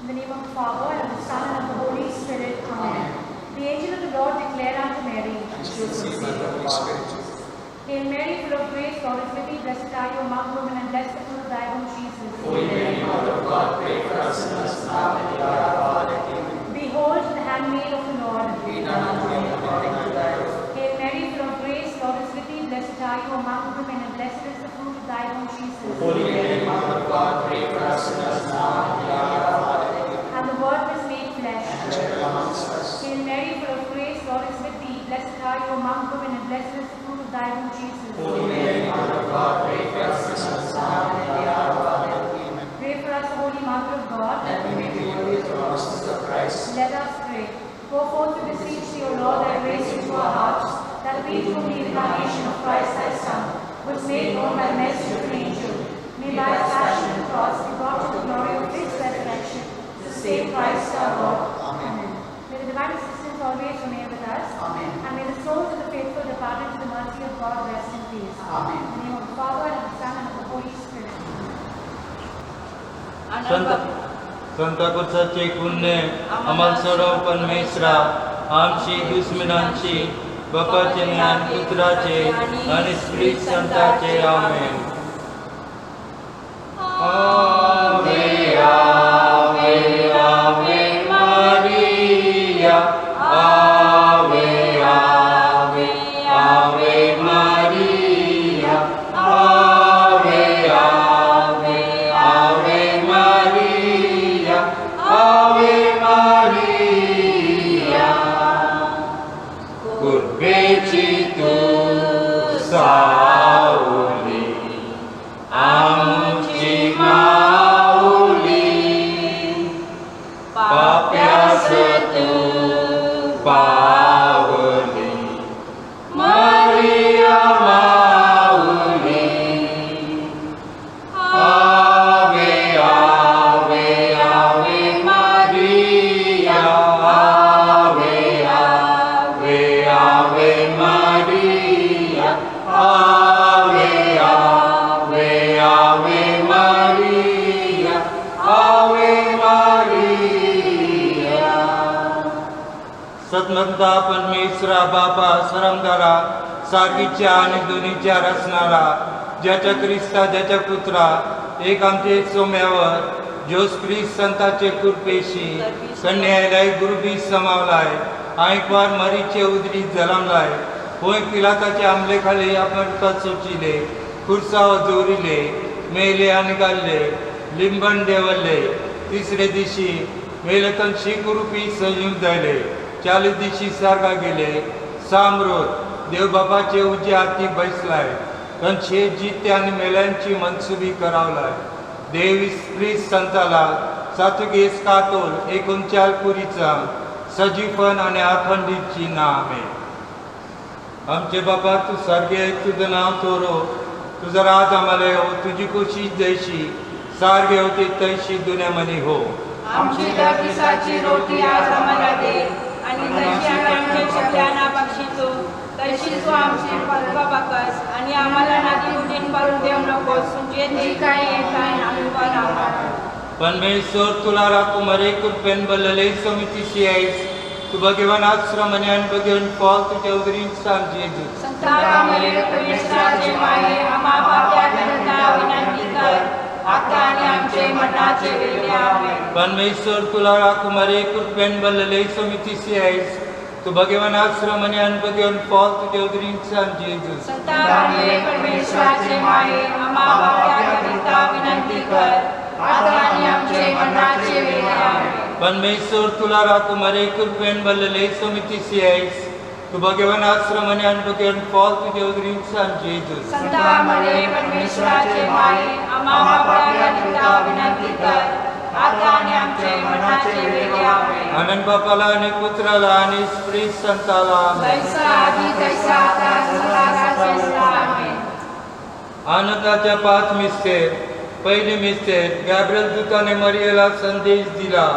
In the name of the Father, and of the Son, and of the Holy Spirit. Amen. The angel of the Lord declared unto Mary, And she was conceived by the Holy Spirit. Hail Mary, full of grace, God is with thee. Blessed are you among women, and blessed the fruit of thy womb, Jesus. Holy Mary, Mother of God, pray for us sinners now and at the hour of our death. Amen. Behold, the handmaid of the Lord. Be done unto me according to thy word. Hail Mary, full of grace, God is with thee. Blessed are you among women, and blessed is the fruit of thy womb, Jesus. Holy Mary, Mother of God, pray for us sinners now and at the hour of our death. Amen. And the Word was made flesh. And dwelt amongst us. Hail Mary, full of grace, God is with thee. Blessed are you among women, and blessed is the fruit of thy womb, Jesus. Holy Mary, Mother of God, pray for us sinners now and at the hour of our death. Amen. Pray for us, O Holy Mother of God. That we may be worthy of the promises of Christ. Let us pray. Go forth to beseech thee, O Lord, thy grace into our hearts, that we through the incarnation of Christ thy Son, which made known by the message of an angel, may by his passion and cross be brought to the glory of his resurrection, the same Christ our Lord. Amen. May the divine assistance always remain with us. Amen. And may the souls of the faithful departed to the mercy of God rest in peace. Amen. In the name of the Father, and of the Son, and of the Holy Spirit. संताकुचाचे पुण्य अमल सर्व परमेश्वरा आमची दुश्मनांची बापाचे ज्ञान पुत्राचे आणि स्त्री संताचे आमेन. आवे आवे आवे मारिया आवे आवे आवे मारिया आवे आवे आवे मारिया आवे मारिया कुर्बेची तू सावली आमची माऊली पाप्यास तू पावली मारिया माऊली आवे आवे आवे मारिया आवे आवे आवे मारिया आवे आवे आवे मारिया आवे मारिया. सतमंता परमेश्वरा बापा सरंगारा सागीच्या आणि दोन्हीच्या रचणारा ज्याच्या ख्रिस्ता ज्याच्या पुत्रा एक आमचे सोम्यावर जोस ख्रिस्त संताचे कृपेशी कन्यायलाय गुरुबी समावलाय आयकवार मरीचे उदरी जलमलाय होय पिलाताच्या आमलेखाली आपण सोचिले खुर्सावर जोरिले मेले आणि गाल्ले लिंबन देवले तिसरे दिवशी मेलतन शिकुरूपी सजीव जायले 40 दिवशी सारगा गेले सामरोत देवबापाचे उजे हाती बैसलाय पण शे जिते आणि मेल्यांची मनसुबी करावलाय देवी स्त्री संताला सातुगेस कातोल 39 पुरीचा सजीवपण आणि अखंडितची नामे. आमचे बापा तू सारखे तुझं नाव तोरो तुझा राज आम्हाला हो तुझी खुशी जैशी सारखे होती तैशी दुनियामध्ये हो. आमची दर दिसाची रोटी आज आम्हाला दे आणि तशी आमच्या सगळ्यांना बक्षिसो तशी तू आमची परवा बाकस आणि आम्हाला नादी उडीन करून देऊ नकोस तुझे जे काय काय आम्ही परमेश्वर तुला राखू मरे कृपेन बलले समितीशी आहेस तू भगवान आश्रम आणि भगवान पॉल तुझ्या उदरीन सांग जेजू. संतारा मरे परमेश्वराचे माये आम्हा पाप्या जनता विनंती कर आता आणि आमचे मरणाचे वेळी आमेन. परमेश्वर तुला राखू मरे कृपेन बलले समितीशी आहेस तू भगवान आश्रम आणि भगवान पॉल तुझ्या उदरीन सांग जेजू. संतारा मरे परमेश्वराचे माये आम्हा पाप्या जनता विनंती कर आता आणि आमचे मरणाचे वेळी आमेन. परमेश्वर तुला राखू मरे कृपेन बलले समितीशी आहेस तू भगवान आश्रम आणि भगवान पॉल तुझ्या उदरीन सांग जेजू. संतारा मरे परमेश्वराचे माये आम्हा पाप्या जनता विनंती कर आता आणि आमचे मरणाचे वेळी आमेन. आनंद बापाला आणि पुत्राला आणि स्त्री संताला जैसा आधी तैसा आता सदा आमेन. आनंदाच्या 5 मिस्टेर पहिली मिस्टेर गॅब्रिएल दूताने मरियेला संदेश दिला.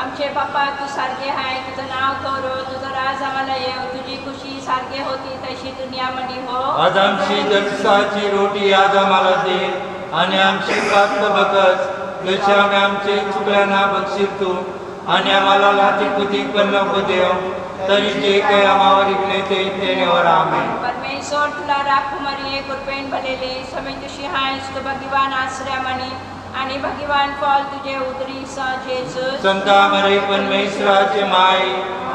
आमचे बाप्पा तू सारखे आहे तुझं नाव करो तुझं राज आम्हाला येऊ तुझी खुशी सारखे होती तशी दुनियामध्ये हो. आज आमची दिवसाची रोटी आज आम्हाला दे आणि आमची पाप बकस तसे आम्ही आमचे चुकल्यांना बक्षील तू आणि आम्हाला लाथीपुती पण नको देव तरी जे काही आम्हावर इकले ते नेवर आमेन. परमेश्वर तुला राखू मरिये कृपेन भलेले समितुशी हायस तू भगवान आश्रय म्हणे आणि भगवान फळ तुझे उदरी जेजूस. संता मरे परमेश्वराचे माय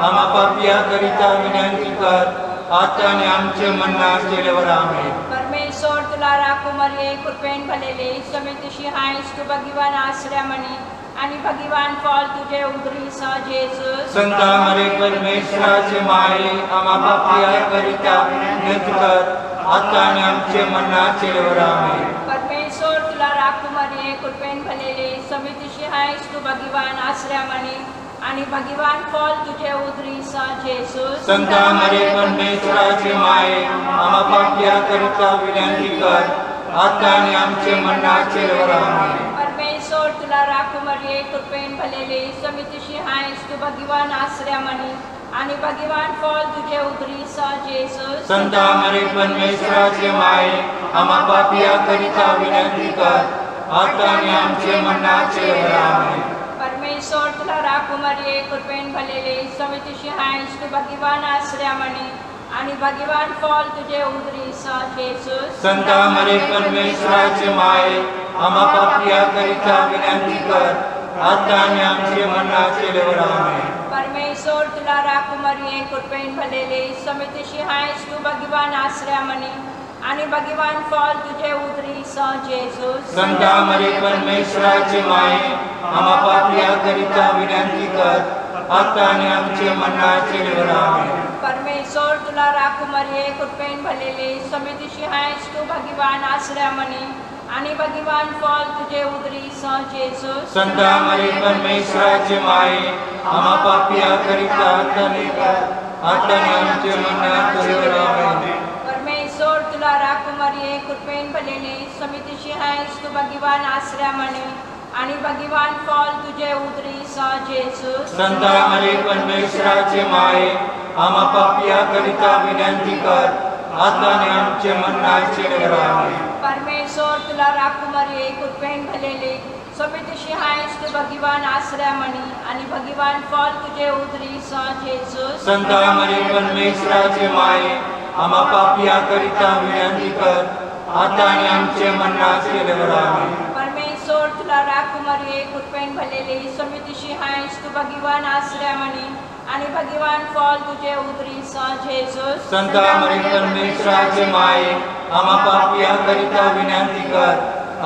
आम्हा पापिया करिता विनंती कर आता आणि आमचे मरणाच्या वेळेवर आमेन. परमेश्वर तुला राखू मरिये कृपेन भलेले समितुशी हायस तू भगवान आश्रय म्हणे आणि भगवान फळ तुझे उदरी जेजूस. संता मरे परमेश्वराचे माय आम्हा पापिया करिता विनंती कर आता आणि आमचे मरणाच्या वेळेवर आमेन. परमेश्वर तुला राखू मरिये कृपेन भलेले समितुशी हायस तू भगवान आश्रय म्हणे आणि भगवान फळ तुझे उदरी जेजूस. संता मरे परमेश्वराचे माय आम्हा पापिया करिता विनंती कर आता आणि आमचे मरणाच्या वेळेवर आमेन. परमेश्वर तुला राखू मरिये कृपेन भलेले समितुशी हायस तू भगवान आश्रय म्हणे आणि भगवान फळ तुझे उदरी जेजूस. संता मरे परमेश्वराचे माय आम्हा पापिया करिता विनंती कर आता आणि आमचे मरणाच्या वेळेवर आमेन. परमेश्वर तुला राखू मरिये कृपेन भलेले समितुशी हायस तू भगवान आश्रय म्हणे आणि भगवान फळ तुझे उदरी जेजूस. संता मरे परमेश्वराचे माय आम्हा पापिया करिता विनंती कर आता आणि आमचे मरणाच्या वेळेवर आमेन. परमेश्वर तुला राखू मरिये कृपेन भलेले समितुशी हायस तू भगवान आश्रय म्हणे आणि भगवान फळ तुझे उदरी जेजूस. संता मरे परमेश्वराचे माय आम्हा पापिया करिता विनंती कर आता आणि आमचे मरणाच्या वेळेवर आमेन. परमेश्वर तुला राखू मरिये कृपेन भलेले समितुशी हायस तू भगवान आश्रय म्हणे आणि भगवान फळ तुझे उदरी जेजूस. संता मरे परमेश्वराचे माय आम्हा पापिया करिता आता आणि आमचे मरणाच्या वेळेवर आमेन. परमेश्वर तुला राखू मरिये कृपेन भलेले समितुशी हायस तू भगवान आश्रय म्हणे आणि भगवान फळ तुझे उदरी जेजूस. संता मरे परमेश्वराचे माय आम्हा पापिया करिता विनंती कर आता आणि आमचे मरणाच्या वेळेवर आमेन. परमेश्वर तुला राखू मरिये कृपेन भलेले समितुशी हायस तू भगवान आश्रय म्हणे आणि भगवान फळ तुझे उदरी जेजूस. संता मरे परमेश्वराचे माय आम्हा पापिया करिता विनंती कर आता आणि आमचे मरणाच्या वेळेवर आमेन. परमेश्वर तुला राखू मरिये कृपेन भलेले समितुशी हायस तू भगवान आश्रय म्हणे आणि भगवान फळ तुझे उदरी जेजूस. संता मरे परमेश्वराचे माय आम्हा पापिया करिता विनंती कर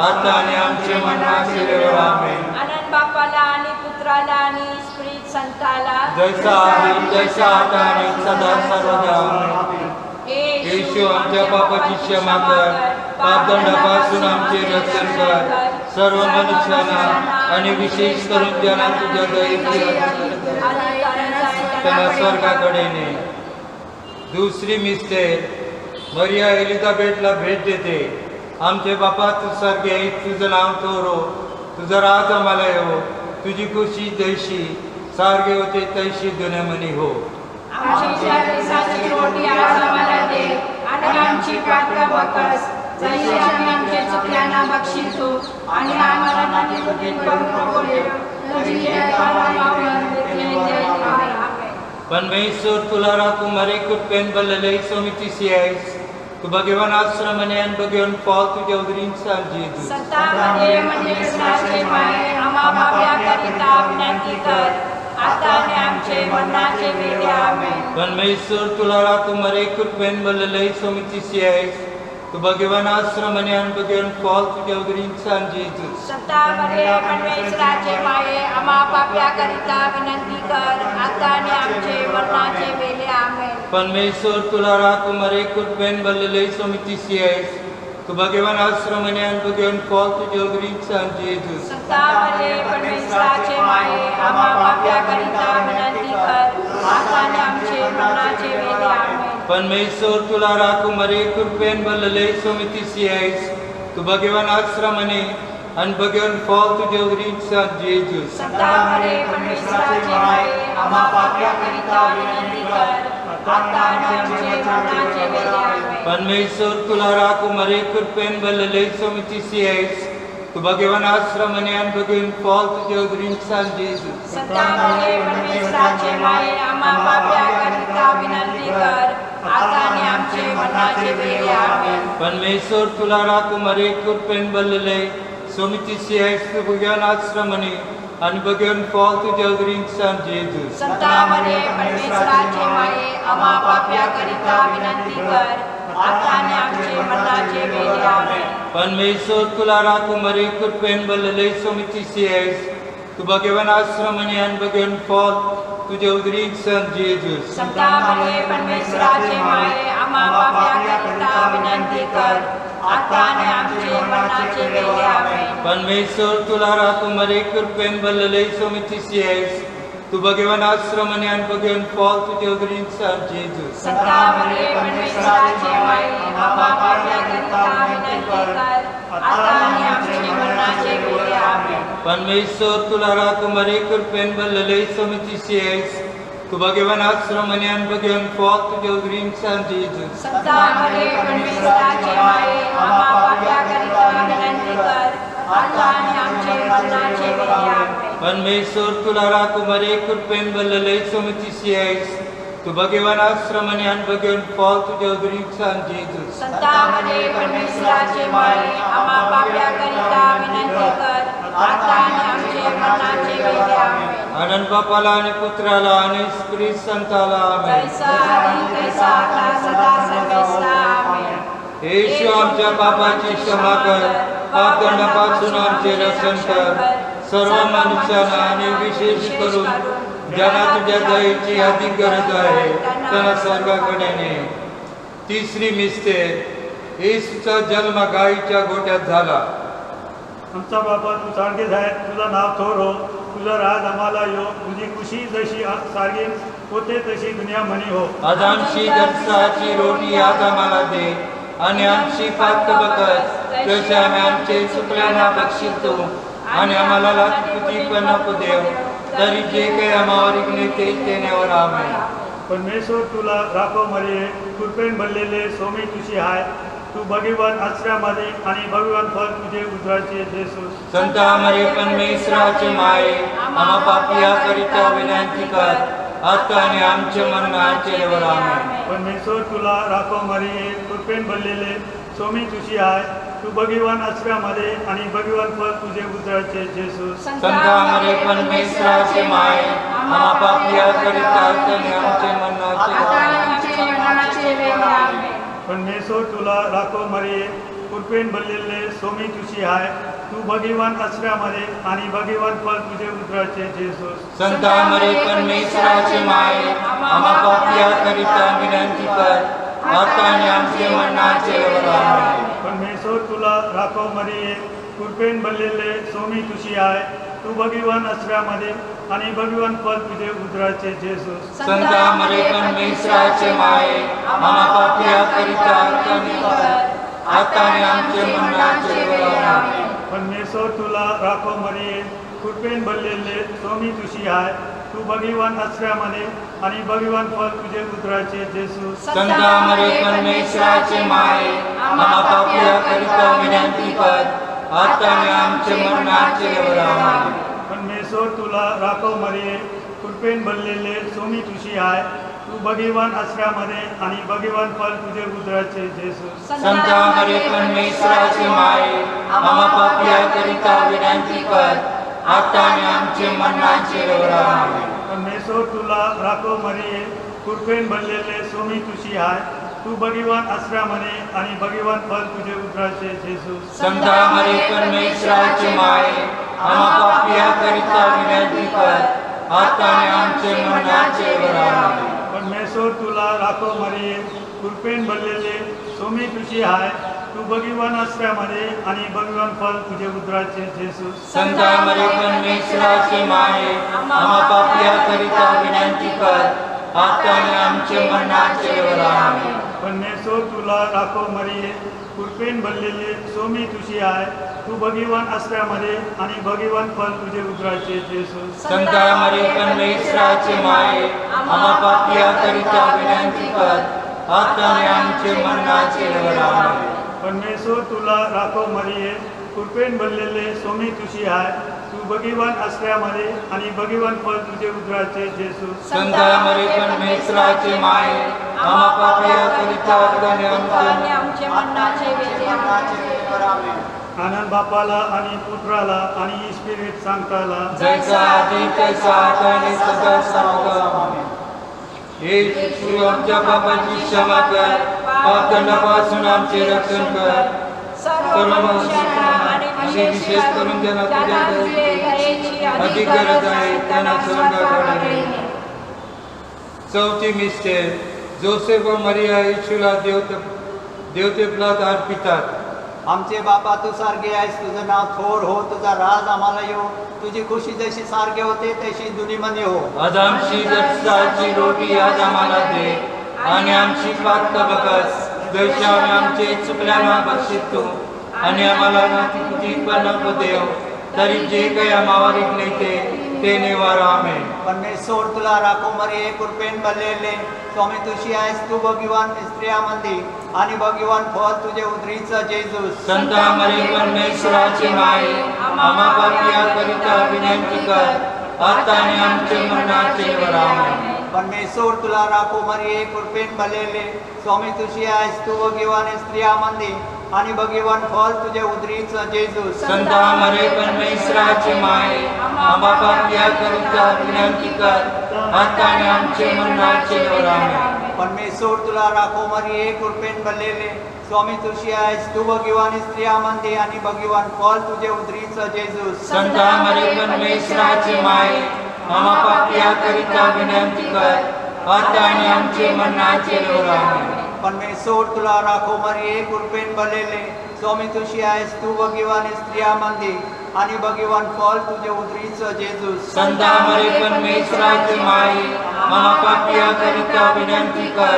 आता आणि आमचे मरणाच्या वेळेवर आमेन. आनंद बापाला आणि पुत्राला आणि स्प्रिट संताला जैसा आधी तैसा आता आणि सदा सर्वदा आमेन. येशू आमच्या पापाची क्षमा कर पापदंडापासून आमचे रक्षण कर सर्व मनुष्यांना आणि विशेष करून ज्यांना तुझ्या दयेची त्यांना स्वर्गाकडे ने. दुसरी मिस्टेक मरिया एलिझाबेथला भेट देते. आमचे बापा तू स्वर्गे तुझं नाव तोरो तुझं राज आम्हाला येवो तुझी खुशी तैशी सारखे होते तैशी दुनियामनी हो. आमची दिवसाची रोटी आज आम्हाला दे आणि आमची पातळ बकस जशी आम्ही आमचे चुकल्यांना बक्षितो आणि आम्हाला नाती करू नको देव तुझी परमेश्वर तुला राखू मरे कृपेन बलले समिती सियास तू भगवान आश्रम आणि भगवान फळ तुझ्या उदरींचा जेजूस. सत्ता मध्ये मंदिराचे माये आम्हा पाप्या करिता विनंती कर आता आणि आमचे मरणाचे वेळी आमेन. परमेश्वर तुला राखू मरे कृपेन बलले समिती सियास तू भगवान आश्रम आणि भगवान फळ तुझ्या उदरींचा जेजूस. सत्ता मध्ये परमेश्वराचे माये आम्हा पाप्या करिता विनंती कर आता आणि आमचे मरणाचे वेळी आमेन. परमेश्वर तुला राखू मरे कृपेन बलले समिती सियास तू भगवान आश्रम आणि भगवान फळ तुझ्या उदरींचा जेजूस. सत्ता मध्ये परमेश्वराचे माये आम्हा पाप्या करिता विनंती कर आता आणि आमचे मरणाचे वेळी आमेन. परमेश्वर तुला राखू मरे कृपेन बलले समिती सियास तू भगवान आश्रम आणि भगवान फळ तुझ्या उदरींचा जेजूस. सत्ता मध्ये परमेश्वराचे माये आम्हा पाप्या करिता विनंती कर आता आणि आमचे मरणाचे वेळी आमेन. परमेश्वर तुला राखू मरे कृपेन बलले समिती सियास तू भाग्यवान आश्रमने आणि भाग्यवान फळ तुझ्या उदरींचे सान जेजू. संता मरिये परमेश्वराचे माये आम्हा पाप्याकरिता विनंती कर आता आणि आमचे मरणाचे वेळी आमेन. परमेश्वर तुला राकुमारी कृपेन बलले सोमितीशी आहेस तू भाग्यवान आश्रमने आणि भाग्यवान फळ तुझ्या उदरींचे सान जेजू. संता मरिये परमेश्वराचे माये आम्हा पाप्याकरिता विनंती कर आता आणि आमचे मरणाचे वेळी आमेन. परमेश्वर तुला राकुमारी कृपेन बलले सोमितीशी आहेस तू भाग्यवान आश्रमने आणि भाग्यवान फळ तुझ्या उदरींचे सान जेजू. संता मरिये परमेश्वराचे माये आम्हा पाप्याकरिता विनंती कर आता आणि आमचे मरणाचे वेळी आमेन. परमेश्वर तुला राकुमारी कृपेन बलले सोमितीशी आहेस तू भाग्यवान आश्रमने आणि भाग्यवान फळ तुझ्या उदरींचे सान जेजू. संता मरिये परमेश्वराचे माये आम्हा पाप्याकरिता विनंती कर आता आणि आमचे मरणाचे वेळी आमेन. परमेश्वर तुला राकुमारी कृपेन बलले सोमितीशी आहेस तू भाग्यवान आश्रमने आणि भाग्यवान फळ तुझ्या उदरींचे सान जेजू. संता मरिये परमेश्वराचे माये आम्हा पाप्याकरिता विनंती कर आता आणि आमचे मरणाचे वेळी आमेन. परमेश्वर तुला राकुमारी कृपेन बलले सोमितीशी आहेस तू भाग्यवान आश्रमने आणि भाग्यवान फळ तुझ्या उदरींचे सान जेजू. संता मरिये परमेश्वराचे माये आम्हा पाप्याकरिता विनंती कर आता आणि आमचे मरणाचे वेळी आमेन. आनंद बापाला आणि पुत्राला आणि स्त्रीत संताला आमेन. कैसा आणि कैसा आता सदा सर्वेसला आमेन. येशू आमच्या पापाची क्षमा कर पापदंडापासून आमचे रक्षण कर सर्व मनुष्यांना आणि विशेष करून ज्यांना तुझ्या दयेची अधिक गरज आहे त्यांना स्वर्गाकडे ने. तिसरी मिस्टेक येशूचा जन्म गायीच्या गोठ्यात झाला. आमचा बापा तू सारखेच आहे तुझं नाव थोर हो तुझा राज आम्हाला यो तुझी खुशी जशी सारखी होते तशी दुनिया म्हणी हो. आज आमची दरसाची रोटी आज आम्हाला दे आणि आमची पाप बकस तसे आम्ही आमचे चुकल्यांना बक्षितो आणि आम्हाला लाचुकी पण नको देव तरी जे काही आम्हावर इकणे ते देण्यावर आमेन. परमेश्वर तुला राखो मरिये कृपेन भरलेले सोमी तुझी आहे तू भगवान आश्रयामध्ये आणि भगवान फळ तुझे उजवाचे जेसू. संता मरिये परमेश्वराचे माये आम्हा पापियाकरिता विनंती कर आता आणि आमच्या मरणाचे वेळी आमेन. परमेश्वर तुला राखो मरिये कृपेन भरलेले सोमी तुझी आहे तू भगवान आश्रयामध्ये आणि भगवान फळ तुझे उजवाचे जेसू. संता मरिये परमेश्वराचे माये आम्हा पापियाकरिता आता आणि आमच्या मरणाचे आता वेळी आणि आमेन. आमचे मरणाचे वेळी आमेन. परमेश्वर तुला राखो मरिये कृपेन भरलेले सोमी तुझी आहे तू भगवान आश्रयामध्ये आणि भगवान फळ तुझे उजवाचे जेसू. संता मरिये परमेश्वराचे माये आम्हा पापियाकरिता विनंती कर आता आणि आमच्या मरणाचे वेळी आमेन. परमेश्वर तुला राखो मरिये कृपेन भरलेले सोमी तुझी आहे तू भगवान आश्रयामध्ये आणि भगवान फळ तुझे उजवाचे जेसू. संता मरिये परमेश्वराचे माये आम्हा पापियाकरिता विनंती कर आता आणि आमच्या मरणाचे वेळी आमेन. परमेश्वर तुला राखो मरिये कृपेन भरलेले सोमी तुझी आहे तू भगवान आश्रयामध्ये आणि भगवान फळ तुझे उजवाचे जेसू. संता मरिये परमेश्वराचे माये आम्हा पापियाकरिता विनंती कर आता आणि आमच्या मरणाचे वेळी आमेन. परमेश्वर तुला राखो मरिये कृपेन भरलेले सोमी तुझी आहे तू भगवान आश्रयामध्ये आणि भगवान फळ तुझे उजवाचे जेसू. संता मरिये परमेश्वराचे माये आम्हा पापियाकरिता विनंती कर आता आणि आमच्या मरणाचे वेळी आमेन. परमेश्वर तुला राखो मरिये कृपेन भरलेले सोमी तुझी आहे तू भगवान आश्रयामध्ये आणि भगवान फळ तुझे उजवाचे जेसू. संता मरिये परमेश्वराचे माये आम्हा पापियाकरिता विनंती कर आता आणि आमच्या मरणाचे वेळी आमेन. परमेश्वर तुला राखो मरिये कृपेन भरलेले सोमी तुझी आहे तू भगवान आश्रयामध्ये आणि भगवान फळ तुझे उजवाचे जेसू. संता मरिये परमेश्वराचे माये आम्हा पापियाकरिता विनंती कर आता आणि आमच्या मरणाचे वेळी आमेन. परमेश्वर तुला राखो मरिये कृपेन भरलेले सोमी तुझी आहे तू भगवान आश्रयामध्ये आणि भगवान फळ तुझे उजवाचे जेसू. संता मरिये परमेश्वराचे माये आम्हा पापियाकरिता विनंती कर आता आणि आमच्या मरणाचे वेळी आमेन. परमेश्वर तुला राखो मरिये कृपेन भरलेले स्वामी तुझी आहे, तू भगीवान असल्यामध्ये आणि भगीवान फळ तुझे उदराचे जेसू. संत मरी परमेश्वराचे माये, आम्हा पापिया करिता आणि आमचे मरणाचे वेळी आनंद बापाला आणि पुत्राला आणि स्पिरिट सांगताला जैसा आधी तैसा आता आणि सदा सर्वकाळ. हे येशू आमच्या पापाची क्षमा कर, पापदंडापासून आमचे रक्षण कर. सर्व मनुष्यांना आणि विशेष करून ज्यांना तुझ्या दयेची अधिक गरज आहे त्यांना स्वर्गाकडे नेणे. चौथी मिस्टेर, जोसेफ व मरिया येशूला देवतेपणात अर्पितात. आमचे बापा तू सारखे आहेस, तुझं नाव थोर हो, तुझा राज आम्हाला येऊ, तुझी खुशी जशी सारखे होते तशी दुनिमध्ये हो. आज आमची दररोजची रोटी आज आम्हाला दे आणि आमची पाप बघस जैसे आम्ही आमचे चुकल्यांना बक्षितो आणि आम्हाला नातीपण नको देव, तरी जे काही आम्हावर नाही ते निवारा. आमेन. परमेश्वर तुला राखो मरिये, कृपेन भरलेले स्वामी तुझी आहेस, तू भगीवान स्त्रियामध्ये आणि भगीवान फळ तुझे उदरीचं जेजू. संत मरी परमेश्वराची माये, आम्हा पापिया करिता विनंती कर, आता आणि आमचे मरणाचे वेळी. आमेन. परमेश्वर तुला राखो मरिये, कृपेन भरलेले स्वामी तुझी आहेस, तू भगीवान स्त्रियामध्ये आणि भगीवान फळ तुझे उदरीचं जेजू. संत मरी परमेश्वराची माये, आम्हा पापिया करिता विनंती कर, आता आणि आमचे मरणाचे वेळी. आमेन. परमेश्वर तुला राखो मरिये, कृपेन भरलेले स्वामी तुझी आहेस, तू भगीवान स्त्रियामध्ये आणि भगीवान फळ तुझे उदरीचं जेजू. संत मरी परमेश्वराची माये, आम्हा पापिया करिता विनंती कर, आता आणि आमचे मरणाचे वेळी. आमेन. परमेश्वर तुला राखो मरिये, कृपेन भरलेले स्वामी तुझी आहेस, तू भगीवान स्त्रियामध्ये आणि भगीवान फळ तुझे उदरीचं जेजू. संत मरी परमेश्वराची माये, आम्हा पापिया करिता विनंती कर,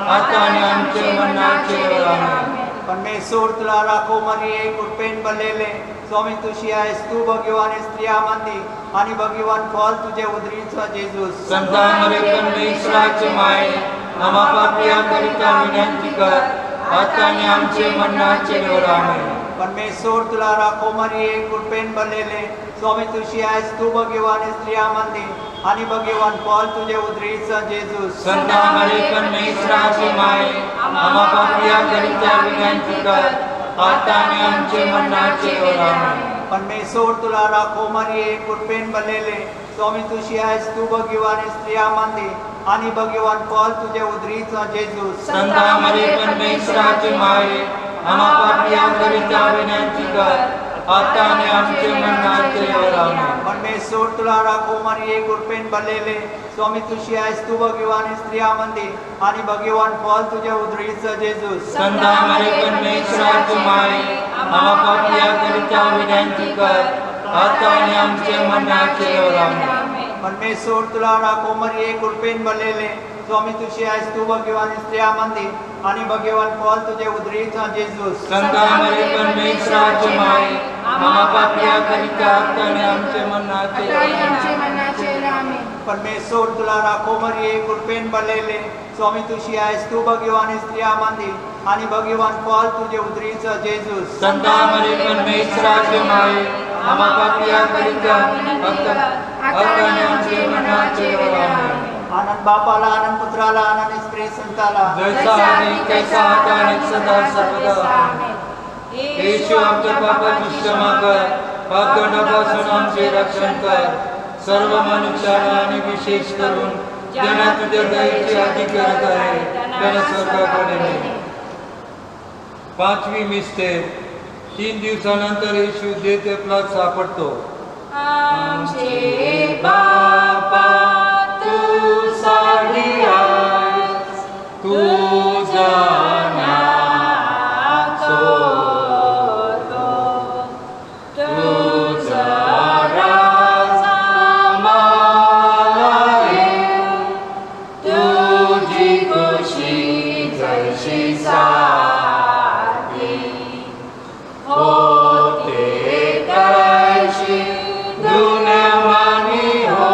आता आणि आमचे मरणाचे वेळी. आमेन. परमेश्वर तुला राखो मरिये, कृपेन भरलेले स्वामी तुझी आहेस, तू भगीवान स्त्रियामध्ये आणि भगीवान फळ तुझे उदरीचं जेजू. संत मरी परमेश्वराची माये, आम्हा पापिया करिता विनंती कर, आता आणि आमचे मरणाचे वेळी. आमेन. परमेश्वर तुला राखो मरिये, कृपेन भरलेले स्वामी तुझी आहेस, तू भगीवान स्त्रियामध्ये आणि भगीवान फळ तुझे उदरीचं जेजू. संत मरी परमेश्वराची माये, आम्हा पापिया करिता विनंती कर, आता आणि आमचे मरणाचे वेळी. आमेन. परमेश्वर तुला राखो मरिये, कृपेन भरलेले स्वामी तुझी आहेस, तू भगीवान स्त्रियामध्ये आणि भगीवान फळ तुझे उदरीचं जेजू. संत मरी परमेश्वराची माये, आम्हा पापिया करिता विनंती कर, आता आणि आमचे मरणाचे वेळी. आमेन. परमेश्वर तुला राखो मरिये, कृपेन भरलेले स्वामी तुझी आहेस, तू भगीवान स्त्रियामध्ये आणि भगीवान फळ तुझे उदरीचं जेजू. संत मरी परमेश्वराची माये, आम्हा पापिया करिता विनंती कर, आता आणि आमचे मरणाचे वेळी. आमेन. परमेश्वर तुला राखो मरिये, कृपेन भरलेले स्वामी तुझी आहेस, तू भगीवान स्त्रियामध्ये आणि भगीवान फळ तुझे उदरीचं जेजू. संत मरी परमेश्वराची माये, आम्हा पापिया करिता आता आणि आमचे मरणाचे वेळी. आमेन. परमेश्वर तुला राखो मरिये, कृपेन भरलेले स्वामी तुझी आहेस, तू भगीवान स्त्रियामध्ये आणि भगीवान फळ तुझे उदरीचं जेजू. संत मरी परमेश्वराची माये, आम्हा पापिया करिता आता आणि आमचे मरणाचे वेळी. आमेन. आनंद बापाला, आनंद पुत्राला, आनंद स्त्री संताला जैसा आधी तैसा आता आणि सदा सर्वदा. येशू आमच्या पापाची क्षमा कर, पापदंडापासून आमचे रक्षण कर. सर्व मनुष्यांना आणि विशेष करून ज्यांना तुझ्या दयेची अधिक गरज आहे त्यांना स्वर्गाकडे ने. पाचवी मिस्टेर, 3 दिवसानंतर येशू देवतेपणात सापडतो. आमचे बापा तू सारी आहेस, तुझा नाव चोरतो, तुझा राज आम्हाला येऊ, तुझी खुशी जैशी साधी होते तशी दुनियामानी हो.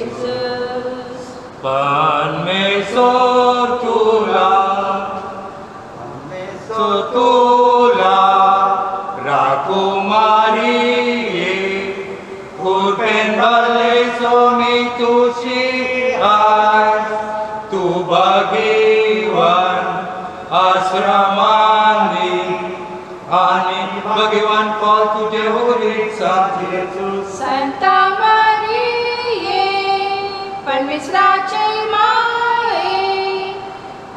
Jesus. Panmesor tula, Sotula, Rakumari, Kurpen Bale Somi Tushi Ai, Tu Bhagavan Asramani, Ani Bhagavan Fall Tuje Urit Jesus. Santa Maria, Panmisrache Mae,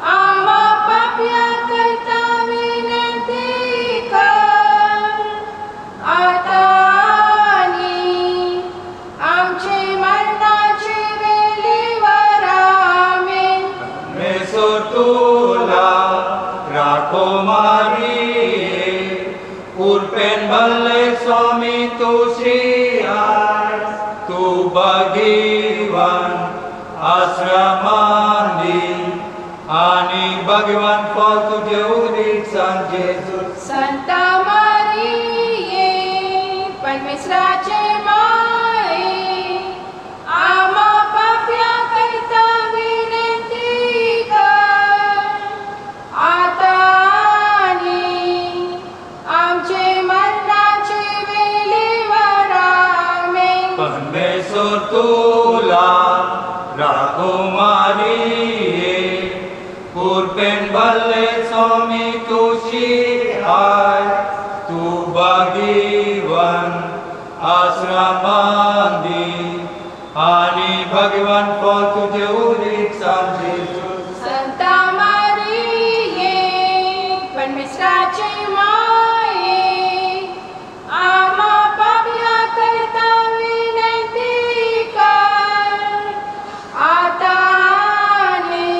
Ama Papya Karta Vinanti Kar, Atani, Amche Marnache Velivarame, Mesotula, Rakumari, Urpen Bale Swami Tushi Ai, Tu Bhagavan Asramani, Ani Bhagavan Fall Tuje Urit Jesus. Santa Maria, Panmisrache Mae, Ama Papya Karta Vinanti Kar, Atani, Amche Marnache Velivarame, Panmesotula, Rakumari, Kurpen Bale Swami Tushi Ai, Tu Bhagavan Asramani, Ani Bhagavan Fall Tuje Urit Jesus. Santa Maria, Panmisrache Mae, Ama Papya Karta Vinanti Kar, Atani,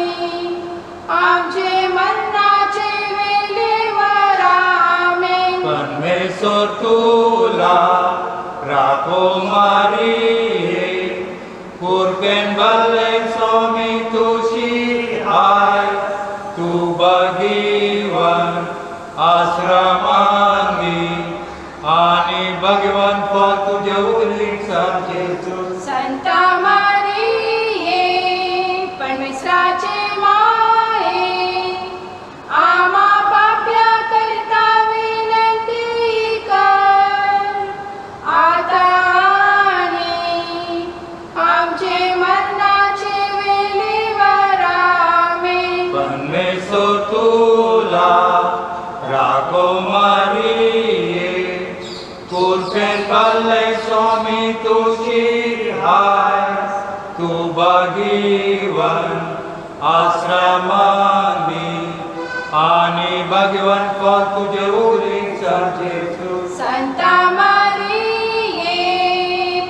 Amche Marnache Velivarame, Panmesotula, Rakumari, Kurpen Bale Swami Tushi Ai, Tu Bhagavan Asramani, Ani Bhagavan Fall Tuje Urit Jesus. Santa Maria, Panmisrache Mae, Ama Papya Karta Vinanti Kar, Atani, Amche Marnache Velivarame, Panmesotula, Rakumari, Kurpen Bale Swami Tushi Ai, Tu Bhagavan Asramani, Ani Bhagavan Fall Tuje Urit Jesus. Santa Maria,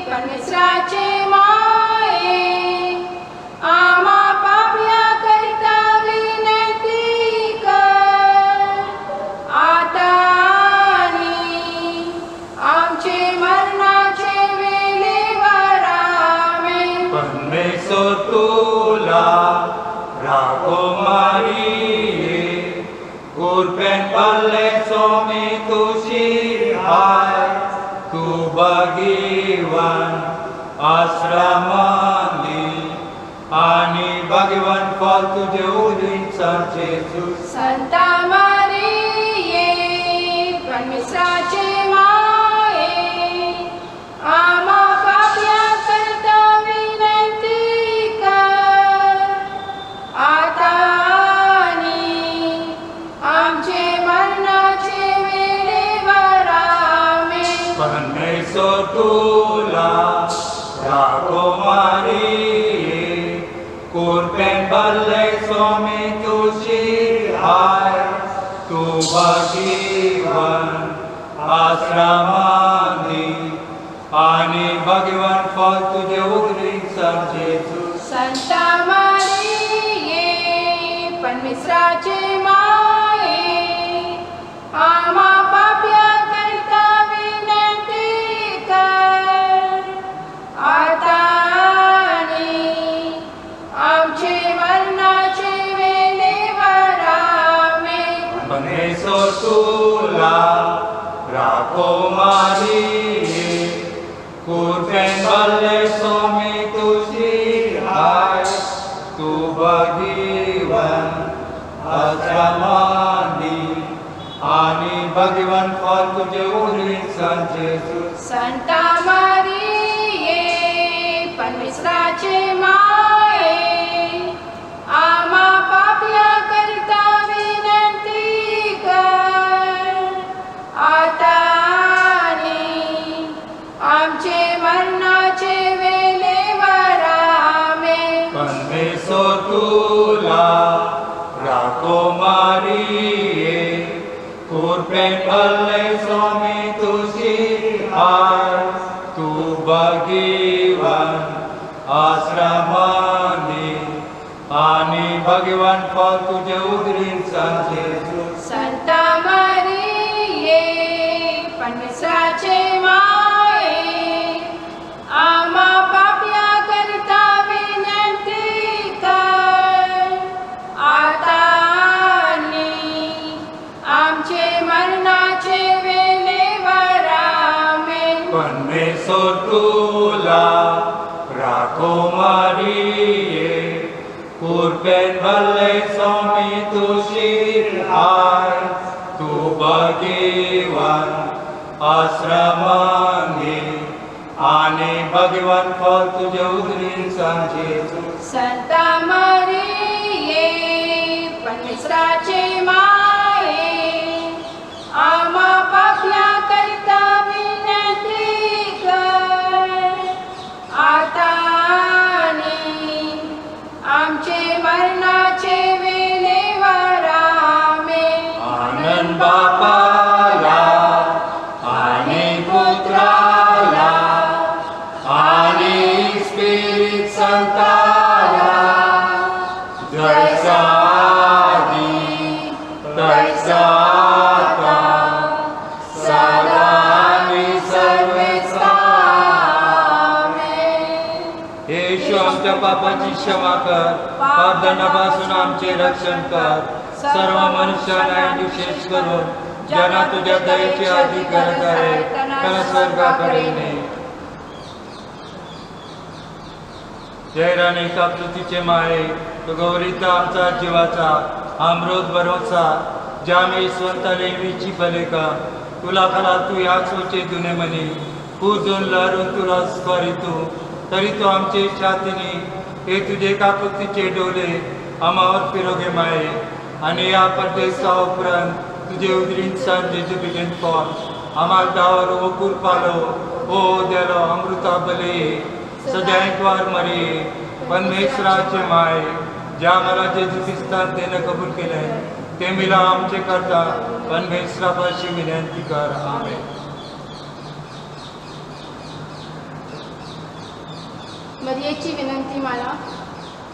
Panmisrache Mae, Ama Papya Karta Vinanti Kar, Atani, Amche Marnache Velivarame, Panmesotula, Rakumari, Kurpen Bale Swami Tushi Ai, Tu Bhagavan Asramani, Ani Bhagavan Fall Tuje Urit Jesus. Santa Maria, Panmisrache Mae, Ama Papya Karta Vinanti Kar, Atani, Amche Marnache Velivarame, Panmesotula, Rakumari, Kurpen Bale Swami Tushi Ai, Tu Bhagavan Asramani, Ani Bhagavan Fall Tuje Urit Jesus. Santa Maria, Panmisrache Mae, Ama Papya Karta Vinanti Kar, Atani, Amche Marnache Velivarame, Panmesotula, Rakumari, Kurpen कृपेन भरले स्वामी तुझी हाय तू भगीवन आश्रमानी आणि भगवान फल तुझे उदरीचं जेजू संता मारिये परमेश्वराचे माये आम्हा पाप्या करता विनंती कर आता आणि आमचे मरणाचे वेळेवर आमेन. परमेश्वर तुला राखो मारिये कृपेन भरले स्वामी तुझी हाय तू भगीवन आश्रमानी आणि भगवान फल तुझे उदरीचं जेजू संता मारिये परमेश्वराचे माये आम्हा पाप्या करता विनंती कर आता आणि आमचे मरणाचे वेळेवर आमेन. परमेश्वर तुला राखो मारिये कृपेन भरले स्वामी तुझी हाय तू भगीवन आश्रमानी आणि भगवान फल तुझे उदरीचं जेजू संता मारिये परमेश्वराचे माये आम्हा पाप्या करता विनंती कर आता आणि आमचे मरणाचे वेळेवर आमेन. आनंद बापाला आणि पुत्राला आणि स्पिरिट संताला जैसा आदी तैसा आता सदा आणि सर्वेच आमेन. येशू आमच्या पापाची क्षमा कर पापदंडापासून आमचे रक्षण कर सर्व मनुष्यांना विशेष करून ज्यांना तुझ्या दयेची आधी गरज आहे त्यांना स्वर्गाकडे ने. जयराने कापतुतीचे माये तो गौरीता आमचा जीवाचा अमृत भरोसा ज्यामे स्वंत लेवीची फलेका तुला खला तू या सोचे दुने म्हणे पूजून लहरून तुला स्मरितो तरी तो आमचे छातीने हे तुझे काकुतीचे डोले आम्हावर फिरोगे माये आणि या परदेसा उपरांत तुझे उदरीन सांजे बिगेन फॉल आम्हाला दावर ओकूर पालो ओ देलो अमृता बले सदैवार मरे परमेश्वराचे माय ज्या मला जेजू ख्रिस्तान देणं कबूल केलंय ते मिला आमचे करता परमेश्वरापाशी विनंती कर आमेन. मरियेची विनंती मला.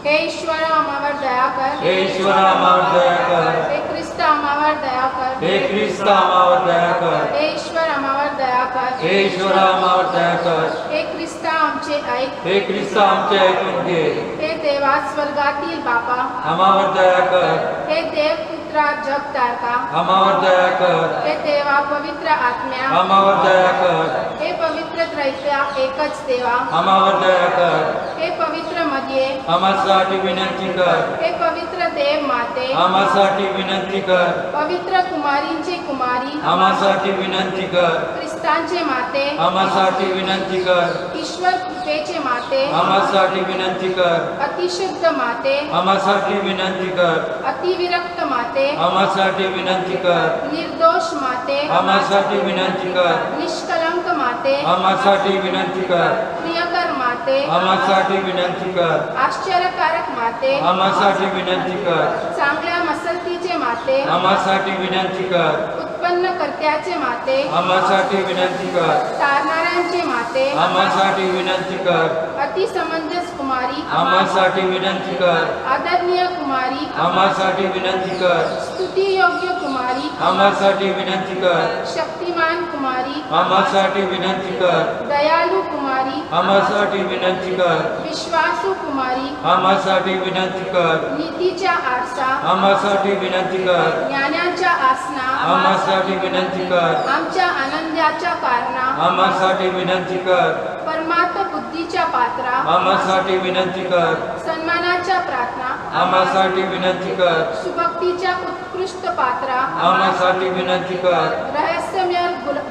हे ईश्वर आम्हावर दया कर. हे ईश्वर आम्हावर दया कर. हे ख्रिस्त आम्हावर दया कर. हे ख्रिस्त आम्हावर दया कर. हे ईश्वर आम्हावर दया कर. हे ईश्वर आम्हावर दया कर. हे ख्रिस्त आमचे ऐक. हे ख्रिस्त आमचे ऐकून घे. हे देवा स्वर्गातील बापा आम्हावर दया कर. हे देव पुत्रा जगतारका आम्हावर दया कर. हे देवा पवित्र आत्म्या आम्हावर दया कर. हे पवित्र त्रैत्या एकच देवा आम्हावर दया कर. हे पवित्र मध्ये आम्हासाठी विनंती कर. हे पवित्र देव माते आम्हासाठी विनंती कर. पवित्र कुमारींचे कुमारी आम्हासाठी विनंती कर. ख्रिस्तांचे माते आम्हासाठी विनंती कर. ईश्वर कृपेचे माते आम्हासाठी विनंती कर. अतिशुद्ध माते आम्हासाठी विनंती कर. अतिविरक्त माते आम्हासाठी विनंती कर. निर्दोष माते आम्हासाठी विनंती कर. निष्कलंक माते आम्हासाठी विनंती कर. प्रियकर माते आम्हासाठी विनंती कर. आश्चर्यकारक माते आम्हासाठी विनंती कर. चांगल्या मसलतीचे माते आम्हासाठी विनंती कर. उत्पन्नकर्त्याचे माते आम्हासाठी विनंती कर. तारणाऱ्यांचे माते आम्हासाठी विनंती कर. अतिसमंजस कुमारी आम्हासाठी विनंती कर. आदरणीय कुमारी आम्हासाठी विनंती कर. स्तुती योग्य कुमारी आम्हासाठी विनंती कर. शक्तिमान कुमारी आम्हासाठी विनंती कर. दयालू कुमारी आम्हासाठी विनंती कर. विश्वासू कुमारी आम्हासाठी विनंती कर. नीतीच्या आरसा आम्हासाठी विनंती कर. ज्ञानाच्या आसना आम्हासाठी विनंती कर. आमच्या आनंदाच्या कारणा आम्हासाठी विनंती कर. परमार्थ बुद्धीच्या पात्रा, आम्हासाठी विनंती कर. सन्मानाच्या प्रार्थना, आम्हासाठी विनंती कर. सुभक्तीच्या उत्कृष्ट पात्रा, आम्हासाठी विनंती कर. रहस्यमय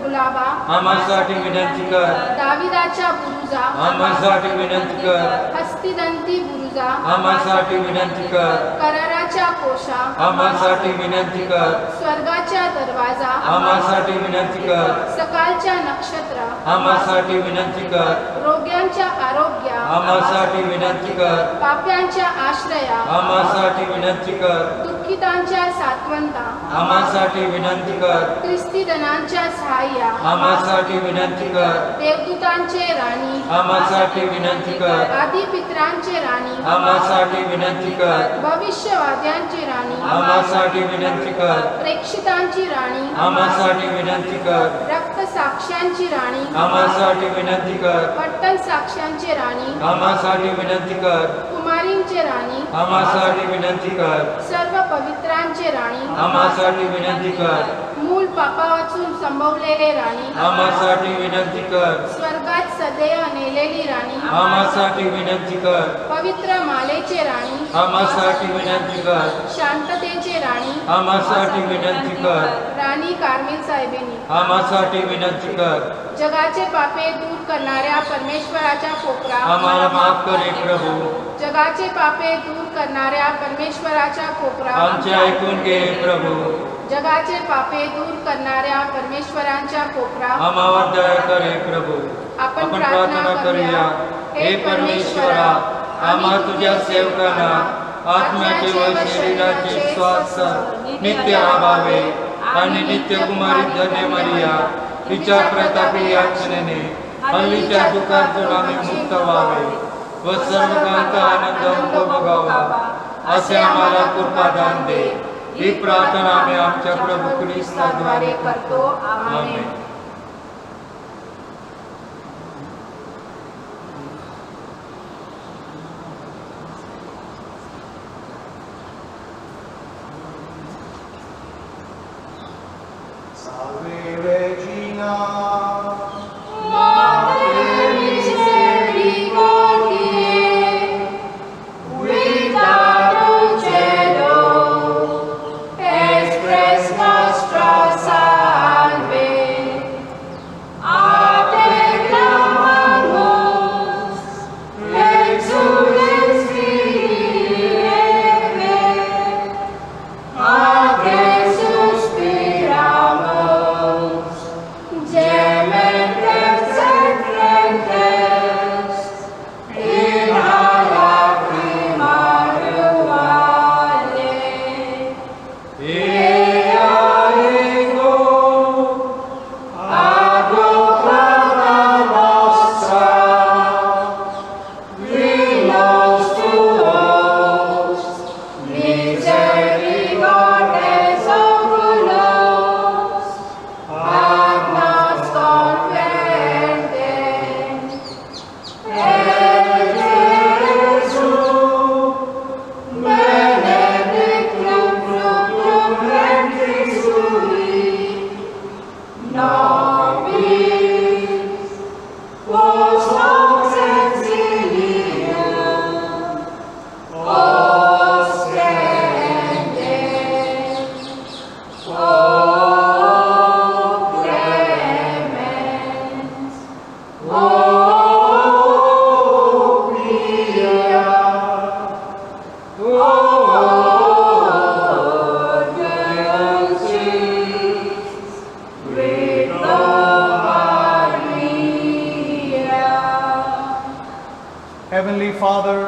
गुलाबा, आम्हासाठी विनंती कर. दाविदाच्या बुरुजा, आम्हासाठी विनंती कर. हस्तिदंती बुरुजा, आम्हासाठी विनंती कर. कराराच्या कोशा, आम्हासाठी विनंती कर. स्वर्गाच्या दरवाजा, आम्हासाठी विनंती कर. सकाळच्या नक्षत्र, आम्हासाठी विनंती कर. रोग्यांच्या आरोग्या, आम्हासाठी विनंती कर. पाप्यांच्या आश्रया, आम्हासाठी विनंती कर. दुःखितांच्या सात्वंता, आम्हासाठी विनंती कर. ख्रिस्तीदनांच्या सहाय्या, आम्हासाठी विनंती कर. देवदूतांचे राणी, आम्हासाठी विनंती कर. आदिपित्रांचे राणी, आम्हासाठी विनंती कर. भविष्यवाद्यांची राणी, आम्हासाठी विनंती कर. प्रेक्षितांची राणी, आम्हासाठी विनंती कर. रक्तसाक्ष्यांची राणी, आम्हासाठी विनंती कर. पट्टण साक्ष्यांची राणी, आम्हासाठी विनंती कर. कुमारींचे राणी, आम्हासाठी विनंती कर. सर्व पवित्रांचे राणी, आम्हासाठी विनंती कर. मूळ पापा वाचून संभवलेले राणी, आम्हासाठी विनंती कर. स्वर्गात सदैव नेलेली राणी, आम्हासाठी विनंती कर. पवित्र मालेचे राणी, आम्हासाठी विनंती कर. शांततेचे राणी, आम्हासाठी विनंती कर. राणी कार्मेल साहेबेनी, आम्हासाठी विनंती कर. जगाचे पापे दूर करणाऱ्या परमेश्वराच्या कोपरा, आम्हाला माफ कर हे प्रभू. जगाचे पापे दूर करणाऱ्या परमेश्वराच्या कोपरा, आमचे ऐकून घे हे प्रभू. जगाचे पापे दूर करणाऱ्या परमेश्वरांच्या कोपरा, आम्हावर दया कर हे प्रभू. आपण आपण प्रार्थना करूया. हे परमेश्वरा, आम्हा तुझ्या सेवकांना आत्म्याचे व शरीराचे स्वास्थ्य नित्य लाभावे आणि नित्य कुमारी धन्य मरिया तिच्या प्रतापी याचनेने हल्लीच्या दुःखातून आम्ही मुक्त व्हावे व सर्वकांचा आनंद उपभोगावा असे आम्हाला कृपादान दे. ही प्रार्थना आम्ही आमच्या प्रभू ख्रिस्ताद्वारे करतो. आमेन. Salve Regina, Mater misericordiae, vita dulcedo, expres nostra salve. A te clamamus, exules Filii Eve, a te suspiramus, gementes et flentes, in a lacrima vale. Ea ego Ad proclama nostra, vinos tuos, misericordes oculos, ad nos convertem. Et Jesum, benedictum fructum ventris tui, nobis post hoc exilium, ostende, o clemens, o pia, o dulcis, Virgo Maria. Heavenly Father,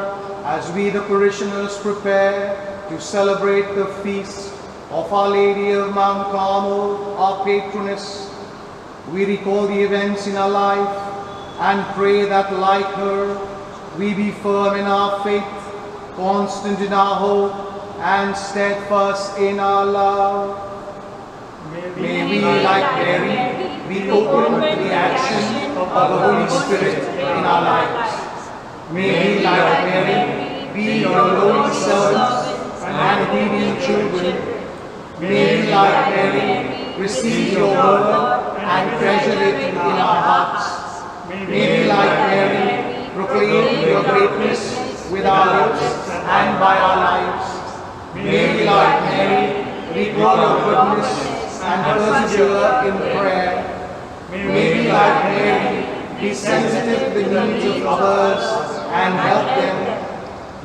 as we the parishioners prepare to celebrate the feast of Our Lady of Mount Carmel, our patroness, we recall the events in our life and pray that like her, we be firm in our faith, constant in our hope, and steadfast in our love. May we, like Mary, be open to the action of the Holy Spirit in our lives. May we, like Mary, be your lowly servants and obedient children. May we, like Mary, receive your word and treasure it in our hearts. May we, like Mary, proclaim your greatness with our lips and by our lives. May we, like Mary, recall your goodness and persevere in prayer. May we, like Mary, be sensitive to the needs of others and help them.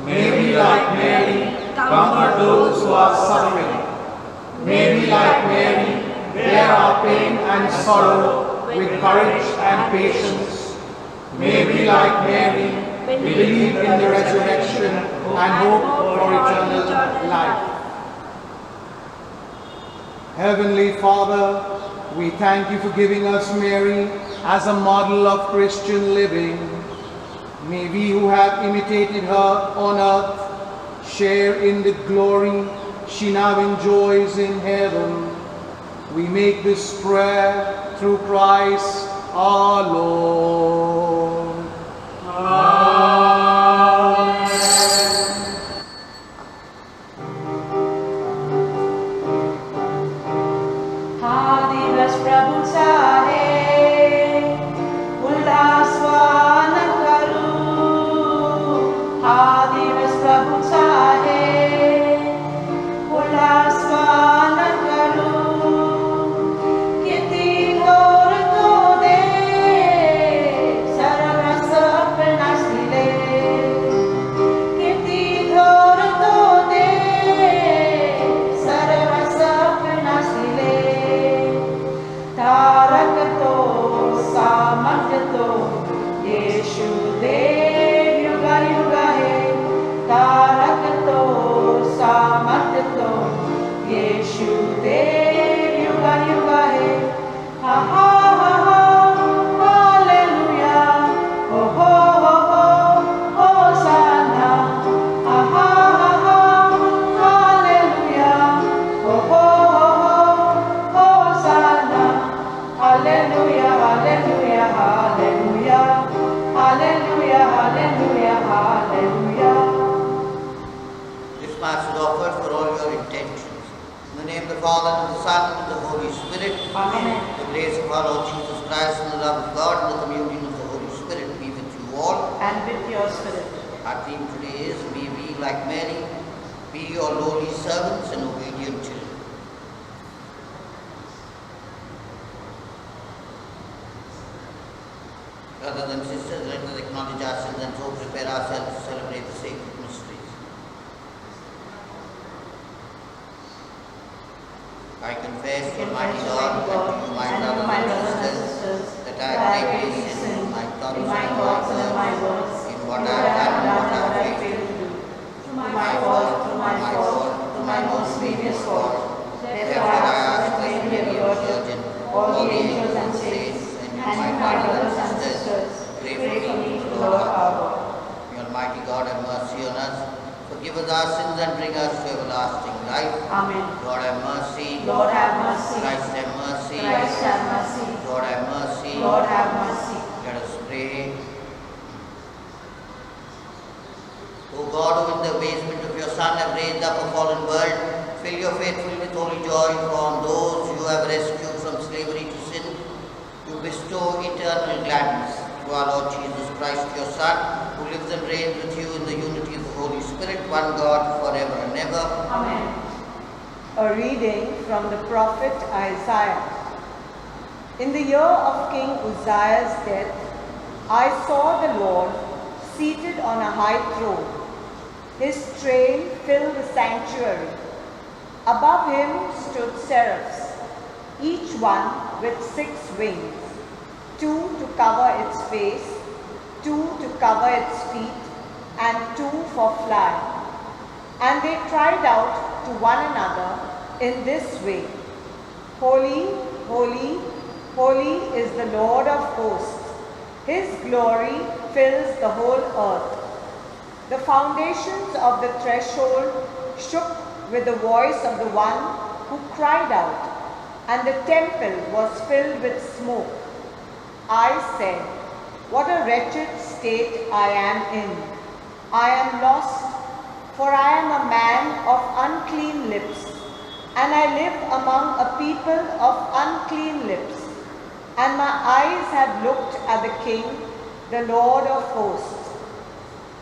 May we, like Mary, comfort those who are suffering. May we, like Mary, bear our pain and sorrow with courage and patience. May we, like Mary, believe in the resurrection and hope for eternal life. Heavenly Father, we thank you for giving us Mary as a model of Christian living. May we who have imitated her on earth share in the glory she now enjoys in heaven. We make this prayer through Christ our Lord. Amen. हा दिवस प्रभूचा आहे, उल्हासवान करू. हा दिवस प्रभूचा आहे, उल्हासवान करू. किती गोड तो दे, सर्वस्व आपणास दिले. किती गोड तो दे, सर्वस्व आपणास दिले. तारक तो सामर्थ्य तो येशू देव युगायुग आहे. तारक तो सामर्थ्य तो येशू देव युगायुग आहे. हा हा हा हा हालेलुया. हो हो हो हो होसाना. हा हा हा हा हालेलुया. हो हो हो हो होसाना. Hallelujah, hallelujah, hallelujah, hallelujah, hallelujah, hallelujah. This Mass is offered for all your intentions. In the name of the Father, and of the Son, and of the Holy Spirit. Amen. The grace of our Lord Jesus Christ, and the love of God, and the communion of the Holy Spirit be with you all. And with your spirit. Our theme today is, may we, like Mary, be your lowly servants and obedient children. Brothers and sisters, let us acknowledge our sins and so prepare ourselves to celebrate the sacred mysteries. I confess to Almighty God and to you, my brothers and sisters, that I have greatly sinned in my thoughts and my words, in what I have done and what I have failed to do. Through my fault, through my most grievous fault. Therefore I ask that Mary, the Virgin, all the angels and saints, and my brothers and sisters, pray for me to the Lord our God. May Almighty God have mercy on us, forgive us our sins and bring us to everlasting life. Amen. Lord have mercy. Lord have mercy. Christ have mercy. Christ have mercy. Lord have mercy. Lord have mercy. Let us pray. O God, who in the amazement of your Son have raised up a fallen world, fill your faithful with holy joy, for on those you have rescued from slavery to sin, you bestow eternal gladness. Through our Lord Jesus Christ, your Son, who lives and reigns with you in the unity of the Holy Spirit, one God, forever and ever. Amen. A reading from the prophet Isaiah. In the year of King Uzziah's death, I saw the Lord seated on a high throne. His train filled the sanctuary. Above him stood seraphs, each one with 6 wings, 2 to cover its face, 2 to cover its feet, and 2 for flight. And they cried out to one another in this way, Holy, holy, holy is the Lord of hosts. His glory fills the whole earth. The foundations of the threshold shook with the voice of the one who cried out, and the temple was filled with smoke. I said, what a wretched state I am in. I am lost, for I am a man of unclean lips, and I live among a people of unclean lips. and my eyes had looked at the King, the Lord of hosts.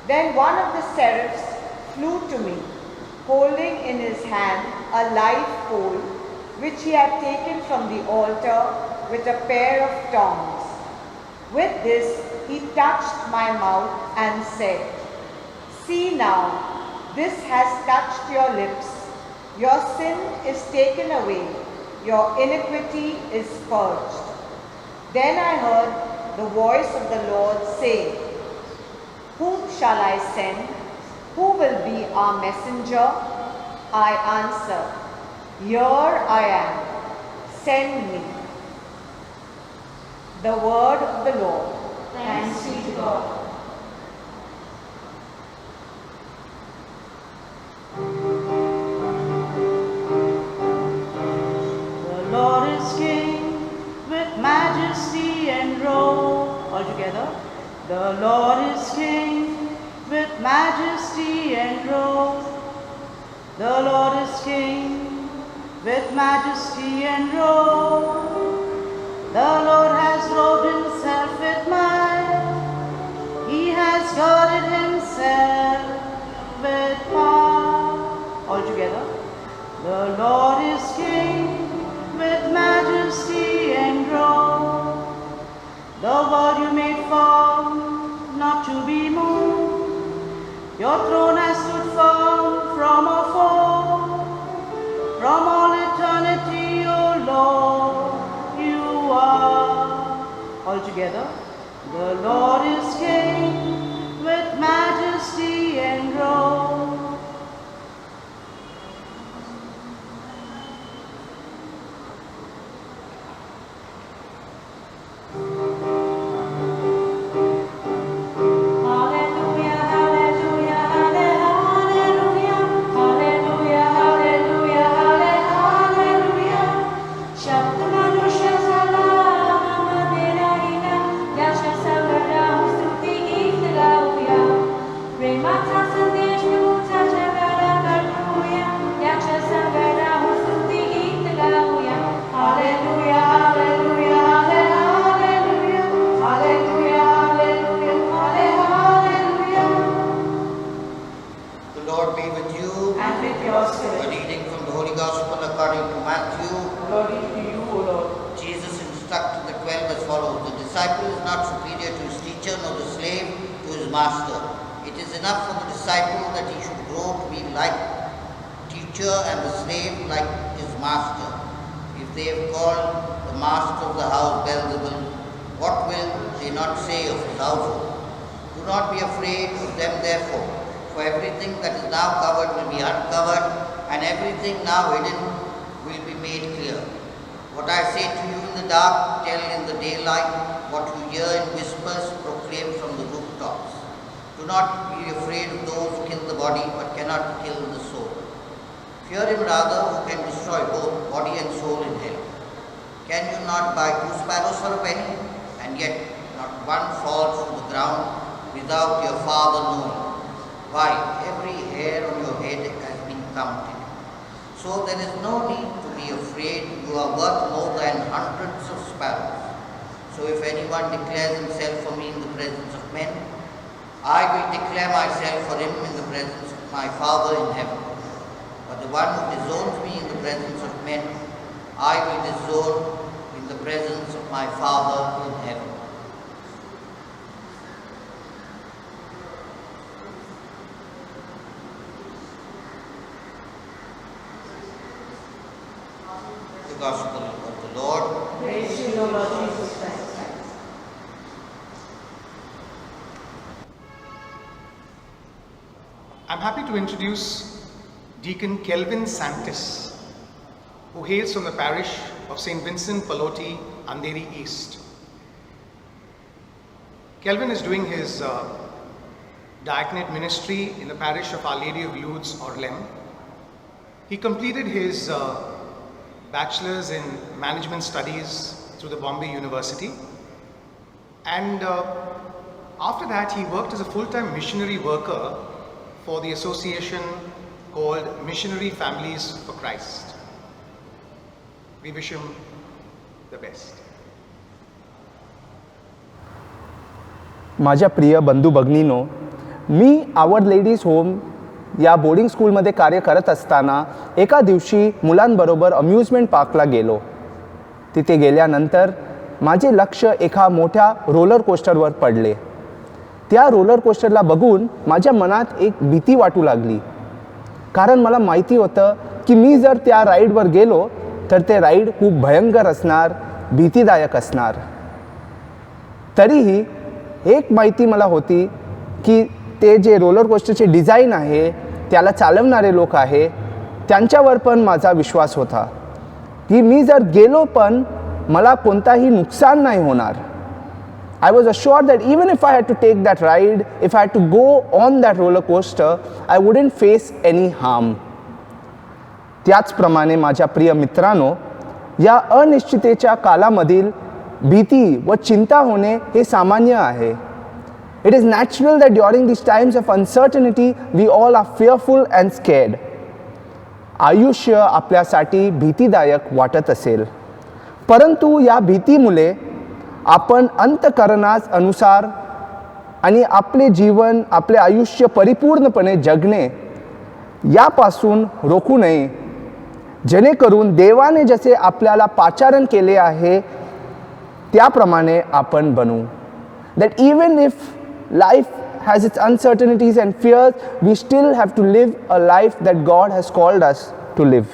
Then one of the seraphs flew to me, holding in his hand a live coal, which he had taken from the altar with a pair of tongs. With this he touched my mouth and said, "See now, this has touched your lips. Your sin is taken away, your iniquity is purged." Then I heard the voice of the Lord say, "Whom shall I send? Who will be our messenger?" I answer, "Here I am, send me." The word of the Lord. Thanks be to God. The Lord is King with majesty and robe. All together. The Lord is King with majesty and robe. The Lord is King with majesty and robe. The Lord has robed himself with might. He has girded himself with power. All together. The Lord is King with majesty and glory. The world you made firm, not to be moved. Your throne has stood firm from afar. From all eternity, O Lord, you are. All together. The Lord is King with majesty and glory. Gospel of the Lord. Praise to you, Lord Jesus Christ. I'm happy to introduce Deacon Kelvin Santis, who hails from the parish of St. Vincent Pallotti, Andheri East. Kelvin is doing his diaconate ministry in the parish of Our Lady of Lourdes, Orlem. He completed his bachelor's in management studies through the Bombay University, and after that he worked as a full-time missionary worker for the association called Missionary Families for Christ. We wish him the best. माझ्या प्रिय बंधू भगिनीनो, मी आवर ladies home या boarding स्कूलमध्ये कार्य करत असताना एका दिवशी मुलांबरोबर अम्युजमेंट पार्कला गेलो. तिथे गेल्यानंतर माझे लक्ष एका मोठ्या रोलर कोस्टरवर पडले. त्या रोलर कोस्टरला बघून माझ्या मनात एक भीती वाटू लागली, कारण मला माहिती होतं की मी जर त्या राईडवर गेलो तर ते राईड खूप भयंकर असणार, भीतीदायक असणार. तरीही एक माहिती मला होती की ते जे रोलर कोस्टरचे डिझाईन आहे, त्याला चालवणारे लोक आहे, त्यांच्यावर पण माझा विश्वास होता की मी जर गेलो पण मला कोणताही नुकसान नाही होणार. I was assured that even if I had to take that ride, if I had to go on that roller coaster, I wouldn't face any harm. त्याचप्रमाणे माझ्या प्रिय मित्रांनो, या अनिश्चिततेच्या कालामधील भीती व चिंता होणे हे सामान्य आहे. It is natural that during these times of uncertainty, we all are fearful and scared. आयुष्य आपल्यासाठी भीतीदायक वाटत असेल, परंतु या भीतीमुळे आपण अंतःकरणास अनुसार आणि आपले जीवन, आपले आयुष्य परिपूर्णपणे जगणे यापासून रोखू नये, जेणेकरून देवाने जसे आपल्याला पाचारण केले आहे त्याप्रमाणे आपण बनू. That even if life has its uncertainties and fears, we still have to live a life that God has called us to live.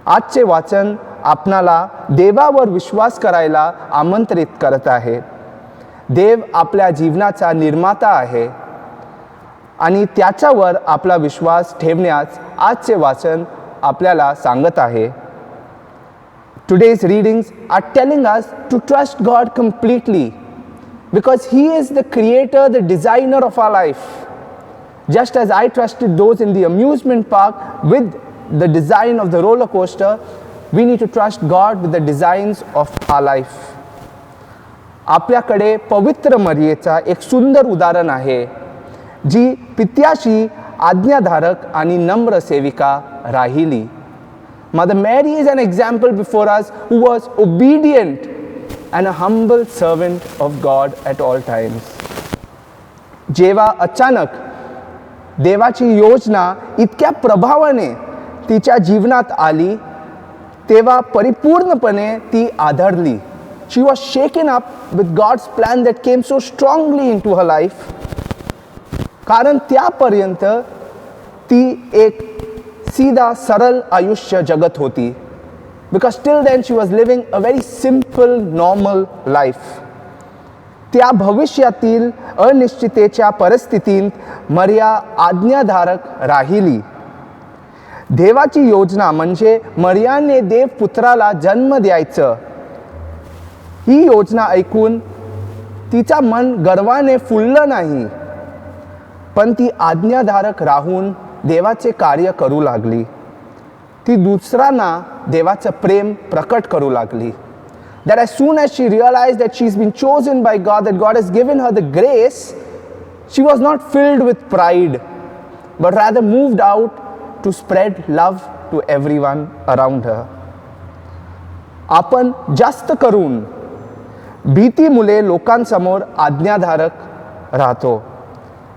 आजचे वाचन आपणाला देवावर विश्वास करायला आमंत्रित करत आहे. देव आपल्या जीवनाचा निर्माता आहे आणि त्याच्यावर आपला विश्वास ठेवण्यास आजचे वाचन आपल्याला सांगत आहे. Today's readings are telling us to trust God completely because He is the creator, the designer of our life. Just as I trusted those in the amusement park with the design of the roller coaster, we need to trust God with the designs of our life. आपल्याकडे पवित्र मरियेचा एक सुंदर उदाहरण आहे, जी पित्याशी आज्ञाधारक आणि नम्र सेविका राहिली. Mother Mary is an example before us who was obedient and a humble servant of God at all times. जेव्हा अचानक देवाची योजना इतक्या प्रभावाने तिच्या जीवनात आली, तेव्हा परिपूर्णपणे ती आदरली. She was shaken up with God's plan that came so strongly into her life. कारण त्यापर्यंत ती एक सीधा सरळ आयुष्य जगत होती. Because till then she was living a very simple, normal life. त्या भविष्यातील अनिश्चिततेच्या परिस्थितीत मरिया आज्ञाधारक राहिली. देवाची योजना म्हणजे मरियाने देवपुत्राला जन्म द्यायचं. ही योजना ऐकून तिचा मन गर्वाने फुललं नाही, पण ती आज्ञाधारक राहून देवाचे कार्य करू लागली. ती दुसऱ्यांना देवाचं प्रेम प्रकट करू लागली. That as soon as she realized that she's been chosen by God, that God has given her the grace, she was not filled with pride, but rather moved out to spread love to everyone around her. आपण जास्त करून भीतीमुळे लोकांसमोर आज्ञाधारक राहतो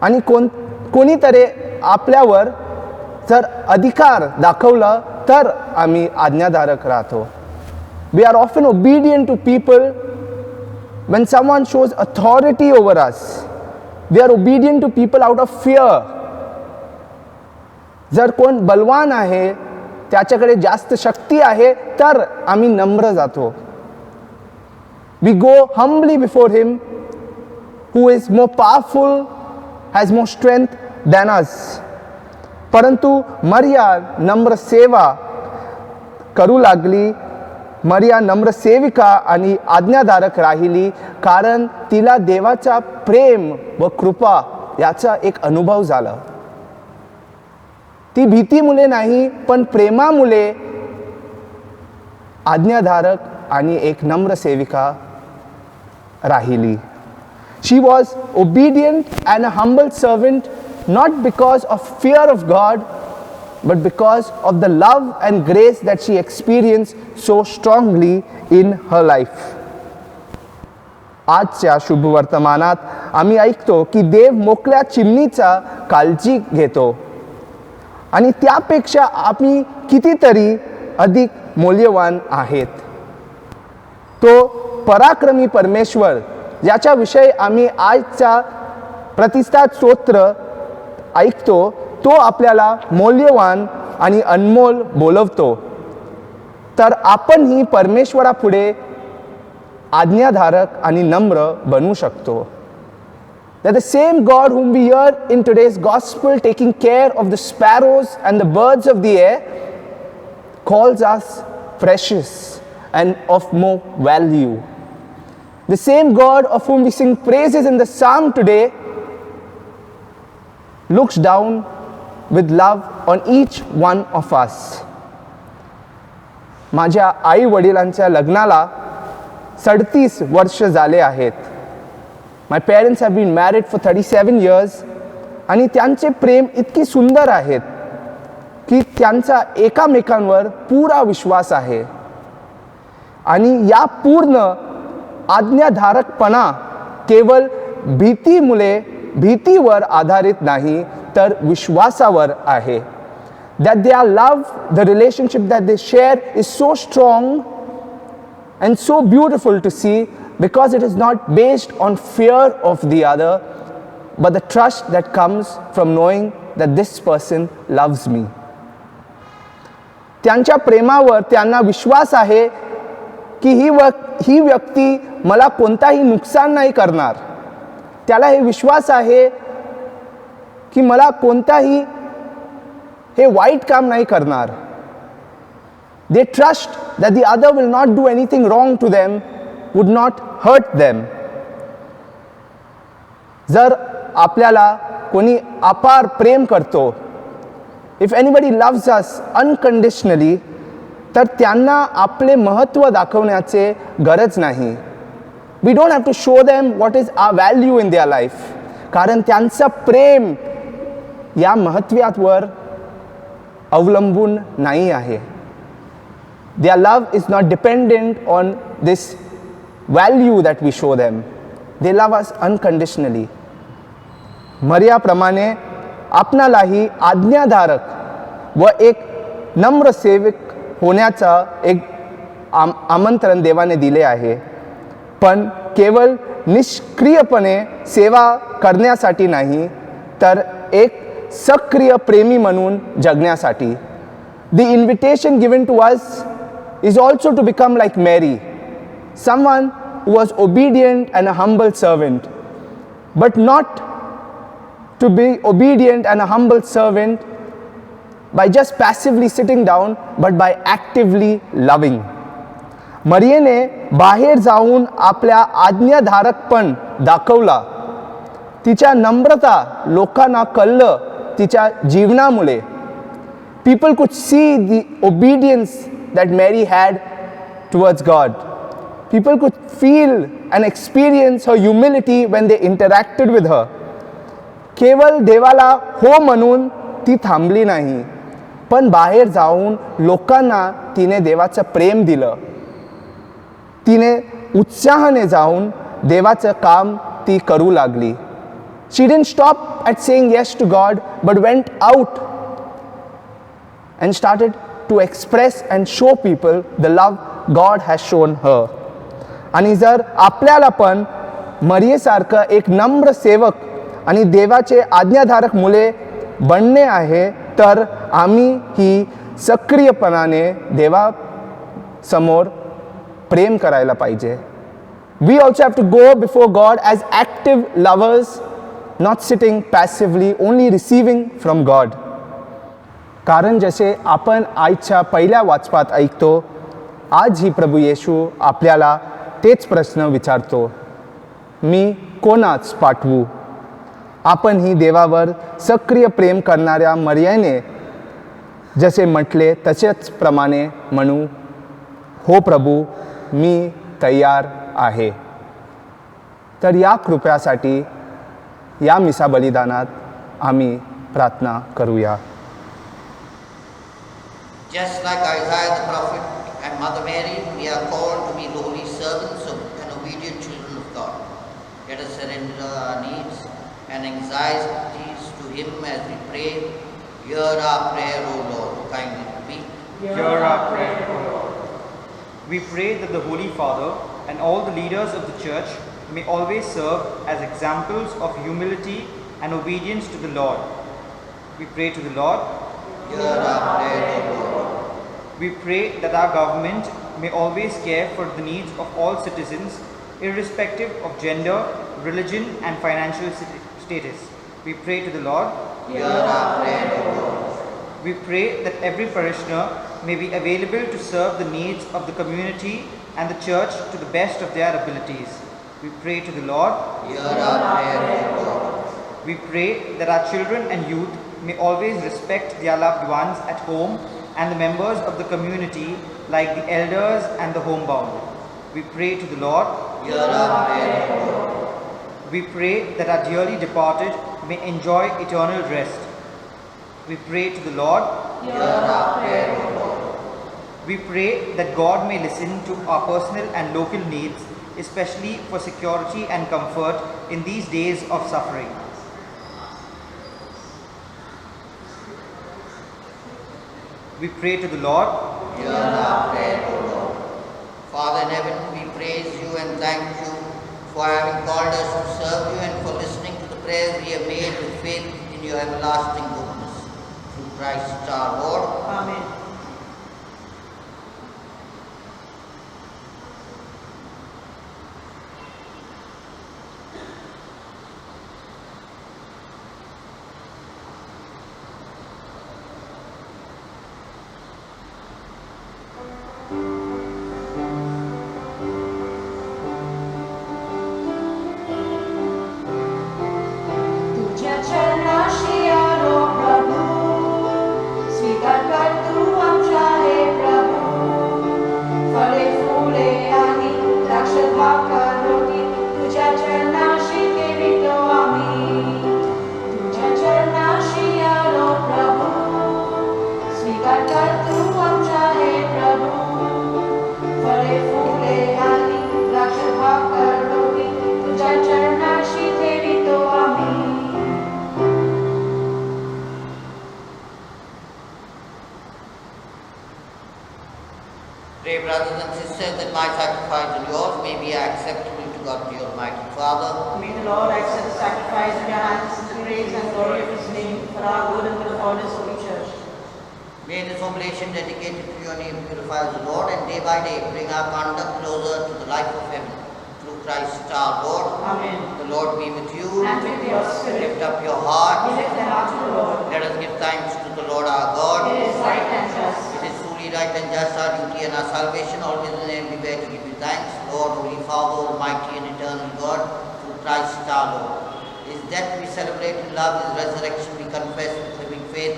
आणि कोणीतरी आपल्यावर जर अधिकार दाखवला तर आम्ही आज्ञाधारक राहतो. We are often obedient to people when someone shows authority over us. We are obedient to people out of fear. जर कोण बलवान आहे, त्याच्याकडे जास्त शक्ती आहे, तर आम्ही नम्र जातो. We go humbly before him who is more powerful, has more strength than us. परंतु मरिया नम्र सेवा करू लागली. मरिया नम्र सेविका आणि आज्ञाधारक राहिली, कारण तिला देवाचा प्रेम व कृपा याचा एक अनुभव झाला. ती भीतीमुळे नाही, पण प्रेमामुळे आज्ञाधारक आणि एक नम्र सेविका राहिली. She was obedient and a humble servant, not because of fear of God, but because of the love and grace that she experienced so strongly in her life. आजच्या शुभवर्तमानात आम्ही ऐकतो की देव मोकळ्या चिमणीचा काळजी घेतो आणि त्यापेक्षा आम्ही कितीतरी अधिक मौल्यवान आहेत. तो पराक्रमी परमेश्वर ज्याच्याविषयी आम्ही आजचा प्रतिष्ठा स्तोत्र ऐकतो, तो आपल्याला मौल्यवान आणि अनमोल बोलवतो. तर आपणही परमेश्वरापुढे आज्ञाधारक आणि नम्र बनू शकतो. That the same God whom we hear in today's gospel taking care of the sparrows and the birds of the air calls us precious and of more value. The same God of whom we sing praises in the psalm today looks down with love on each one of us. माझ्या आई वडिलांच्या लग्नाला 37 वर्ष झाले आहेत. My parents have been married for 37 years आणि त्यांचे प्रेम इतकी सुंदर आहेत की त्यांचा एकामेकांवर पुरा विश्वास आहे. आणि या पूर्ण आज्ञाधारकपणा केवळ भीतीवर आधारित नाही तर विश्वासावर आहे. That their love, the relationship that they share is so strong and so beautiful to see because it is not based on fear of the other but the trust that comes from knowing that this person loves me. त्यांच्या प्रेमावर त्यांना विश्वास आहे की ही व्यक्ती मला कोणताही नुकसान नाही करणार. त्याला हे विश्वास आहे की मला कोणताही हे वाईट काम नाही करणार. They trust that the other will not do anything wrong to them, would not hurt them. जर आपल्याला कोणी अपार प्रेम करतो, if anybody loves us unconditionally, तर त्यांना आपले महत्त्व दाखवण्याचे गरज नाही. We don't have to show them what is our value in their life. कारण त्यांचं प्रेम या महत्त्वावर अवलंबून नाही आहे. Their love is not dependent on this value that we show them. They love us unconditionally. मरियाप्रमाणे आपणालाही आज्ञाधारक व एक नम्र सेवक होण्याचा एक आमंत्रण देवाने दिले आहे, पण केवळ निष्क्रियपणे सेवा करण्यासाठी नाही तर एक सक्रिय प्रेमी म्हणून जगण्यासाठी. The invitation given to us is also to become like Mary, someone who was obedient and a humble servant, but not to be obedient and a humble servant by just passively sitting down, but by actively loving. मरियेने बाहेर जाऊन आपल्या आज्ञाधारकपण दाखवला. तिच्या नम्रता लोकांना कळलं तिच्या जीवनामुळे. People could see the obedience that Mary had towards God. People could feel and experience her humility when they interacted with her. केवळ देवाला हो म्हणून ती थांबली नाही, पण बाहेर जाऊन लोकांना तिने देवाचं प्रेम दिलं. तिने उत्साहाने जाऊन देवाचं काम ती करू लागली. She didn't stop at saying yes to God, but went out and started to express and show people the love God has shown her. आणि जर आपल्याला पण मरियेसारखं एक नम्र सेवक आणि देवाचे आज्ञाधारक मुले बनणे आहे, तर आम्ही ही सक्रियपणाने देवासमोर प्रेम करायला पाहिजे. We also have to go before God as active lovers, not sitting passively, only receiving from God. कारण जसे आपण आजच्या पहिल्या वाचपात ऐकतो, आज ही प्रभू येशू आपल्याला तेच प्रश्न विचारतो, मी कोणाच पाठवू? आपण ही देवावर सक्रिय प्रेम करणाऱ्या मरियेने जसे म्हटले तसेच प्रमाणे म्हणू, हो प्रभू, मी तयार आहे. तर या कृपेसाठी या मिसा बलिदानात आम्ही प्रार्थना करूया. Just like Isaiah the prophet and Mother Mary, we are called to be lowly servants and obedient children of God. Let us surrender our needs and anxieties to Him as we pray. Hear our prayer, O Lord. Kindly repeat. Hear our prayer, O Lord. We pray that the Holy Father and all the leaders of the Church may always serve as examples of humility and obedience to the Lord. We pray to the Lord. Hear our prayer, O Lord. We pray that our government may always care for the needs of all citizens, irrespective of gender, religion, and financial status. We pray to the Lord. Hear our prayer, O Lord. We pray that every parishioner may be available to serve the needs of the community and the Church to the best of their abilities. We pray to the Lord. Hear our prayer, O Lord. We pray that our children and youth may always respect their loved ones at home and the members of the community like the elders and the homebound. We pray to the Lord. Hear our prayer, O Lord. We pray that our dearly departed may enjoy eternal rest. We pray to the Lord. Hear our prayer, O Lord. We pray that God may listen to our personal and local needs, especially for security and comfort in these days of suffering. We pray to the Lord. Hear our prayer, O Lord. Father in heaven, we praise you and thank you for having called us to serve you and for listening to the prayers we have made with faith in your everlasting goodness. Through Christ our Lord. Amen. तुझ्या चरणाशी आलो प्रभू, स्वीकार कर तू आमचा हे प्रभू. फळे फुले आणि द्राक्ष भाकर रोटी तुझ्या चरणाशी ठेवितो आम्ही. तुझ्या चरणाशी आलो प्रभू, स्वीकार कर तू आमचा हे प्रभू. फळे फुले आणि द्राक्ष भाकर रोटी तुझ्या चरणाशी ठेवितो आम्ही. Pray, brothers and sisters, that my sacrifice and yours may be acceptable to God the Almighty Father. May the Lord accept the sacrifice in your hands to the praise and glory of His name for our good and for the fullness of the Church. May this oblation dedicated to your name purify us, Lord, and day by day bring our conduct closer to the life of heaven. Through Christ our Lord. Amen. The Lord be with you. And with your spirit. Lift up your heart. We lift them up to the Lord. Let us give thanks to the Lord our God. It is right and just. It is truly right and just our duty and our salvation, always and everywhere to give you thanks, Lord, Holy Father, Almighty and eternal God, through Christ our Lord. His death we celebrate in love, His resurrection we confess with living faith,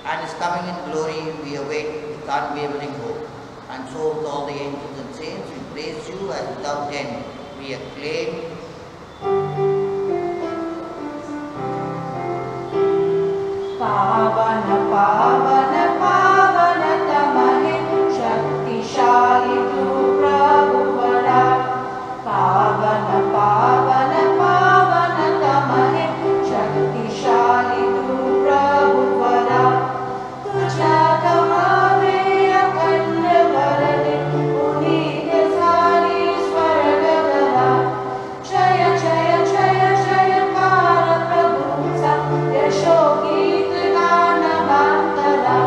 and His coming in glory we await with unwavering hope. And so with all the angels and saints we praise you, and without end we acclaim. पावन पावन पावन तमहे शक्तिशाली तू प्रभुवरा. पावन पावन पावन तमहे शक्तिशाली तू प्रभुवरा. तुझ्या गमावे अखंड वरदे पुनीत झाली स्वर्गधरा. जय जय जय जयकार प्रभूचा यशोगीत गान बांधला.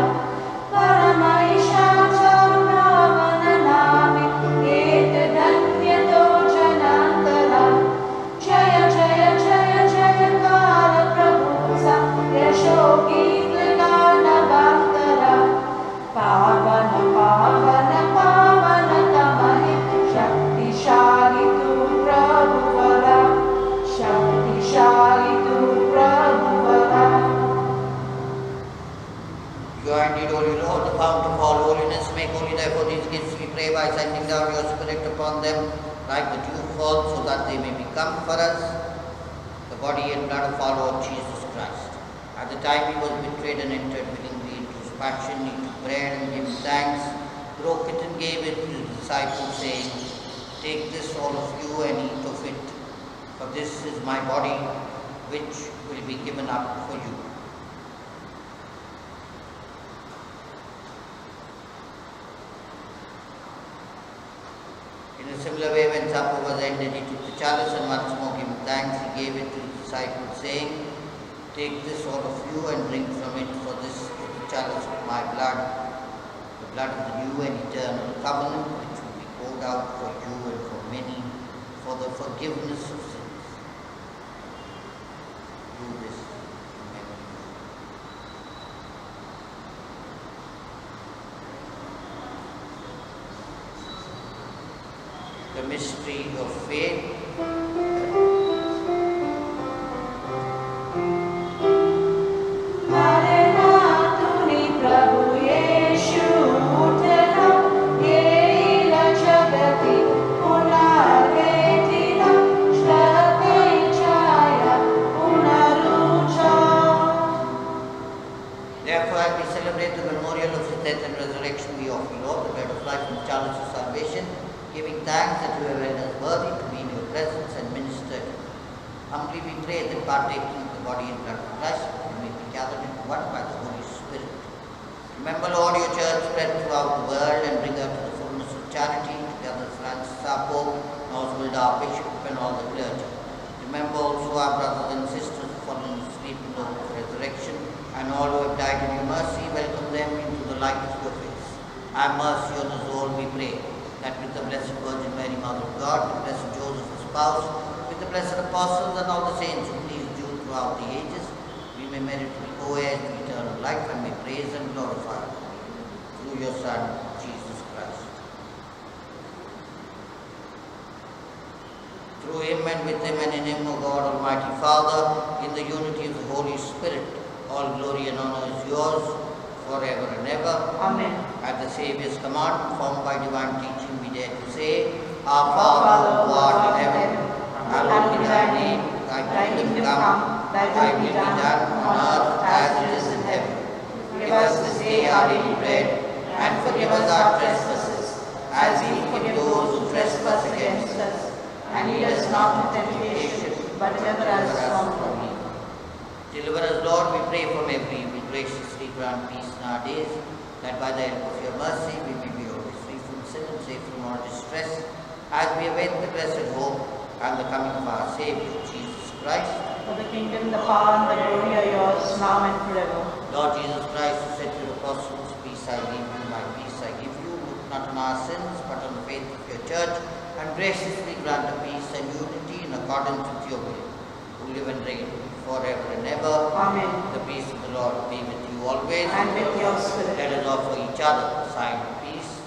परमेशाच्या पावन नामे येत धन्य तो जनांतरा. जय जय जय जयकार प्रभूचा यशोगीत गान बांधला. पावन पावन पावन तमहे शक्तिशाली तू प्रभुवरा. शक्तिशाली तू प्रभुवरा. You are indeed holy, Lord, the fount of all holiness. Make holy therefore these gifts, we pray, by sending down your Spirit upon them like the dew fall, so that they may become for us the body and blood of our Lord Jesus Christ. At the time He was betrayed and entered willingly into His passion, He took bread and gave thanks, broke it and gave it to His disciples, saying, Take this, all of you, and eat of it, For this is my body, which will be given up for you. In a similar way, when supper was ended, he took the chalice and once more giving thanks, he gave it to his disciples, saying, "Take this, all of you, and drink from it, for this is the chalice of my blood, the blood of the new and eternal covenant, which will be poured out for you and for many, for the forgiveness of sins. Do this in memory of me." The mystery of faith. Therefore, as we celebrate the memorial of his death and resurrection, we offer, Lord, the bread of life and the chalice of salvation, giving thanks that you have rendered us worthy to be in your presence and minister. Humbly we pray that partaking of the body and blood of Christ, we may be gathered into one by the Holy Spirit. Remember, Lord, your church spread throughout the world and bring her to the fullness of charity, together with Francis our Pope, Oswald our Bishop, and all the clergy. Remember also our brothers and sisters who have fallen asleep in the hope of resurrection, and all who have died in your mercy, welcome them into the light of your face. Have mercy on us all, we pray, that with the Blessed Virgin Mary, Mother of God, the Blessed Joseph, his spouse, with the blessed apostles and all the saints who pleased you throughout the ages, we may merit to be co-heirs to eternal life and may praise and glorify you through your Son, Jesus Christ. Through him and with him and in him, O God, Almighty Father, in the unity of the Holy Spirit, all glory and honor is yours forever and ever. Amen. At the Saviour's command, formed by divine teaching, we dare to say, Our Father, who art in heaven, hallowed be thy name. Thy kingdom come, thy will be done on earth as it is in heaven. Give us this day our daily bread, and forgive us our trespasses, as we forgive those who trespass against us. And lead us not into temptation, but deliver us from evil. Deliver us, Lord, we pray, from every evil. Graciously grant peace in our days, that by the help of your mercy we may be always free from sin and safe from all distress, as we await the blessed hope and the coming of our Saviour, Jesus Christ. For the kingdom, the power, and the glory are yours, now and forever. Lord Jesus Christ, who said to your apostles, "Peace I leave you, my peace I give you," look not on our sins, but on the faith of your church, and graciously grant a peace and unity in accordance with your will, who live and reign forever and ever. Amen. The peace of the Lord be with you always. And with your spirit. Let us offer each other a sign of peace.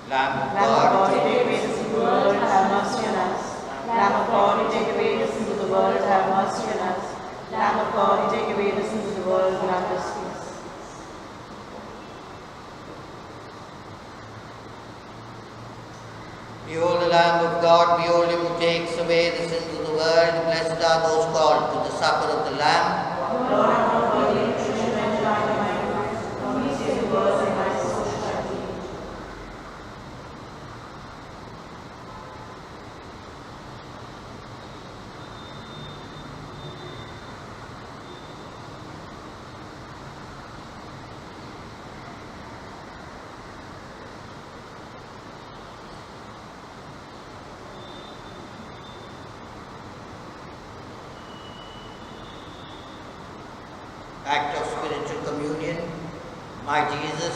Lamb of Lamb of God, God, you take away the sin of the world, have mercy on us. Lamb of God, you take away the sins of the world, have mercy on us. Lamb of God, you take away the sins of the world, grant us peace. behold the Lamb of God, behold him who takes away the sins of the world. Blessed are those called to the supper of the Lamb. Lord, I am not worthy that you should enter into my house. Only say the words, and my soul shall be healed. Act of spiritual communion. My Jesus,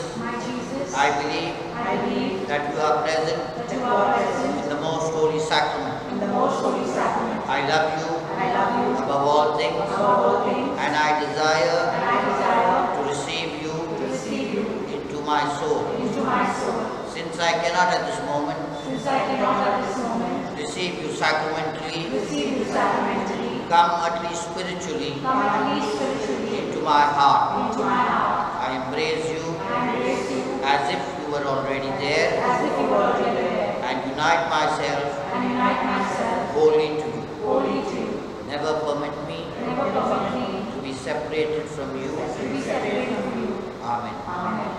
I believe that you are present that you are present in the most holy sacrament. in the most holy sacrament. I love you I love you above all things, above all things, and I desire and I desire to receive you to receive you into my soul. into my soul. Since I cannot at this moment Since I cannot at this moment receive you sacramentally, receive you sacramentally, come at least spiritually come at least spiritually into my heart. into my heart. I embrace you I embrace you as if you were already there, as if you were already there, and unite myself and unite myself wholly to you. wholly to you. Never permit me Never permit me to be separated from you. to be separated from you. Amen. Amen.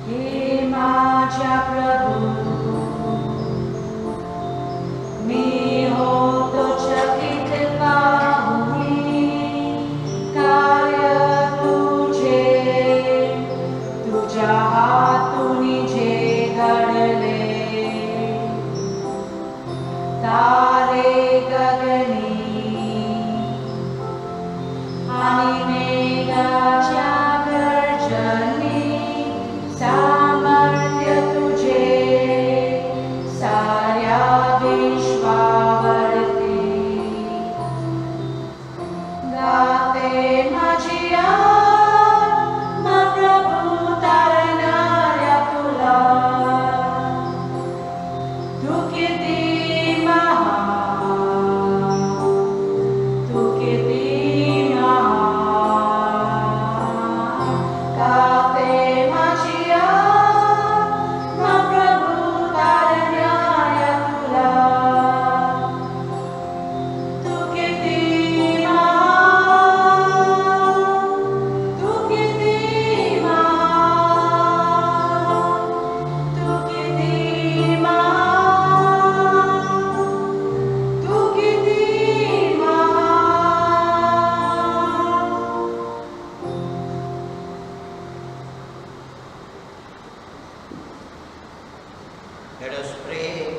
हे माझ्या प्रभू मी होतो चकित पाहुनी कार्य तुझे तुझ्या हातूनी जे घडले तारे गगनी आणि मेघाच्या गर्जनी सामर्थ्य तुझे साऱ्या विश्वावरती गाते माझी आत्मा प्रभू तारणाऱ्या तुला तू किती महान तू किती महान गाते माझी आत्मा प्रभू तारणाऱ्या तुला तू किती महान तू किती महान तू किती महान तू किती महान Let us pray.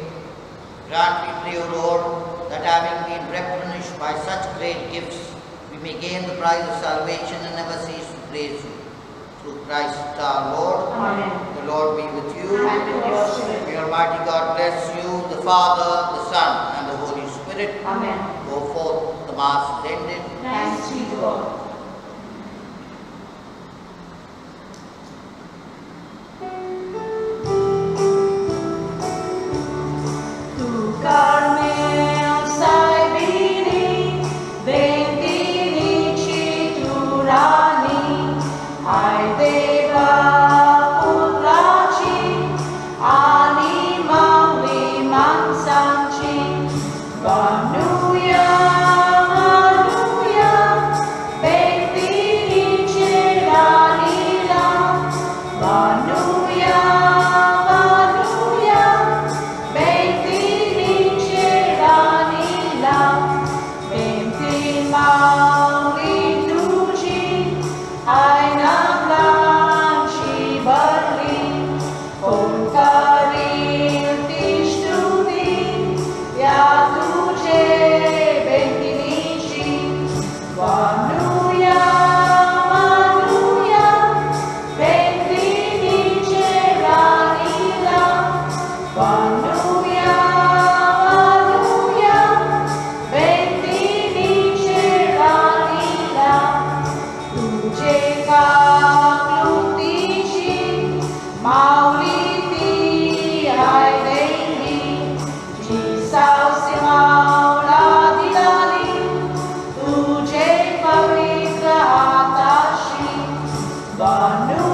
Grant, we pray, O Lord, that having been replenished by such great gifts, we may gain the prize of salvation and never cease to praise you. Through Christ our Lord. Amen. The Lord be with you. And with your spirit. May Almighty God bless you, the Father, the Son, and the Holy Spirit. Amen. Go forth, the Mass is ended. Thanks be to God. Tu Carmel Saibini, Bendini Citurani, ai Deva Putraci, Anima Viman Sanci, Vanuya, Vanuya, Bendini Ciranila, Vanuya, Vanuya, Bendini Ciranila, Bendini Mauli Tuci, Aina Blanci Barli, Concaril Tistudi, Ya Tuce Bendinici, Vanuya, Vanuya, Bendini Ciranila, Vanuya, Vanuya, Bendini Ciranila, Tuce Caglutici, Mauliti ai Dendi, Ci Sausi Maula di Dali, Tuce Fabrica Atashi, Vanuya,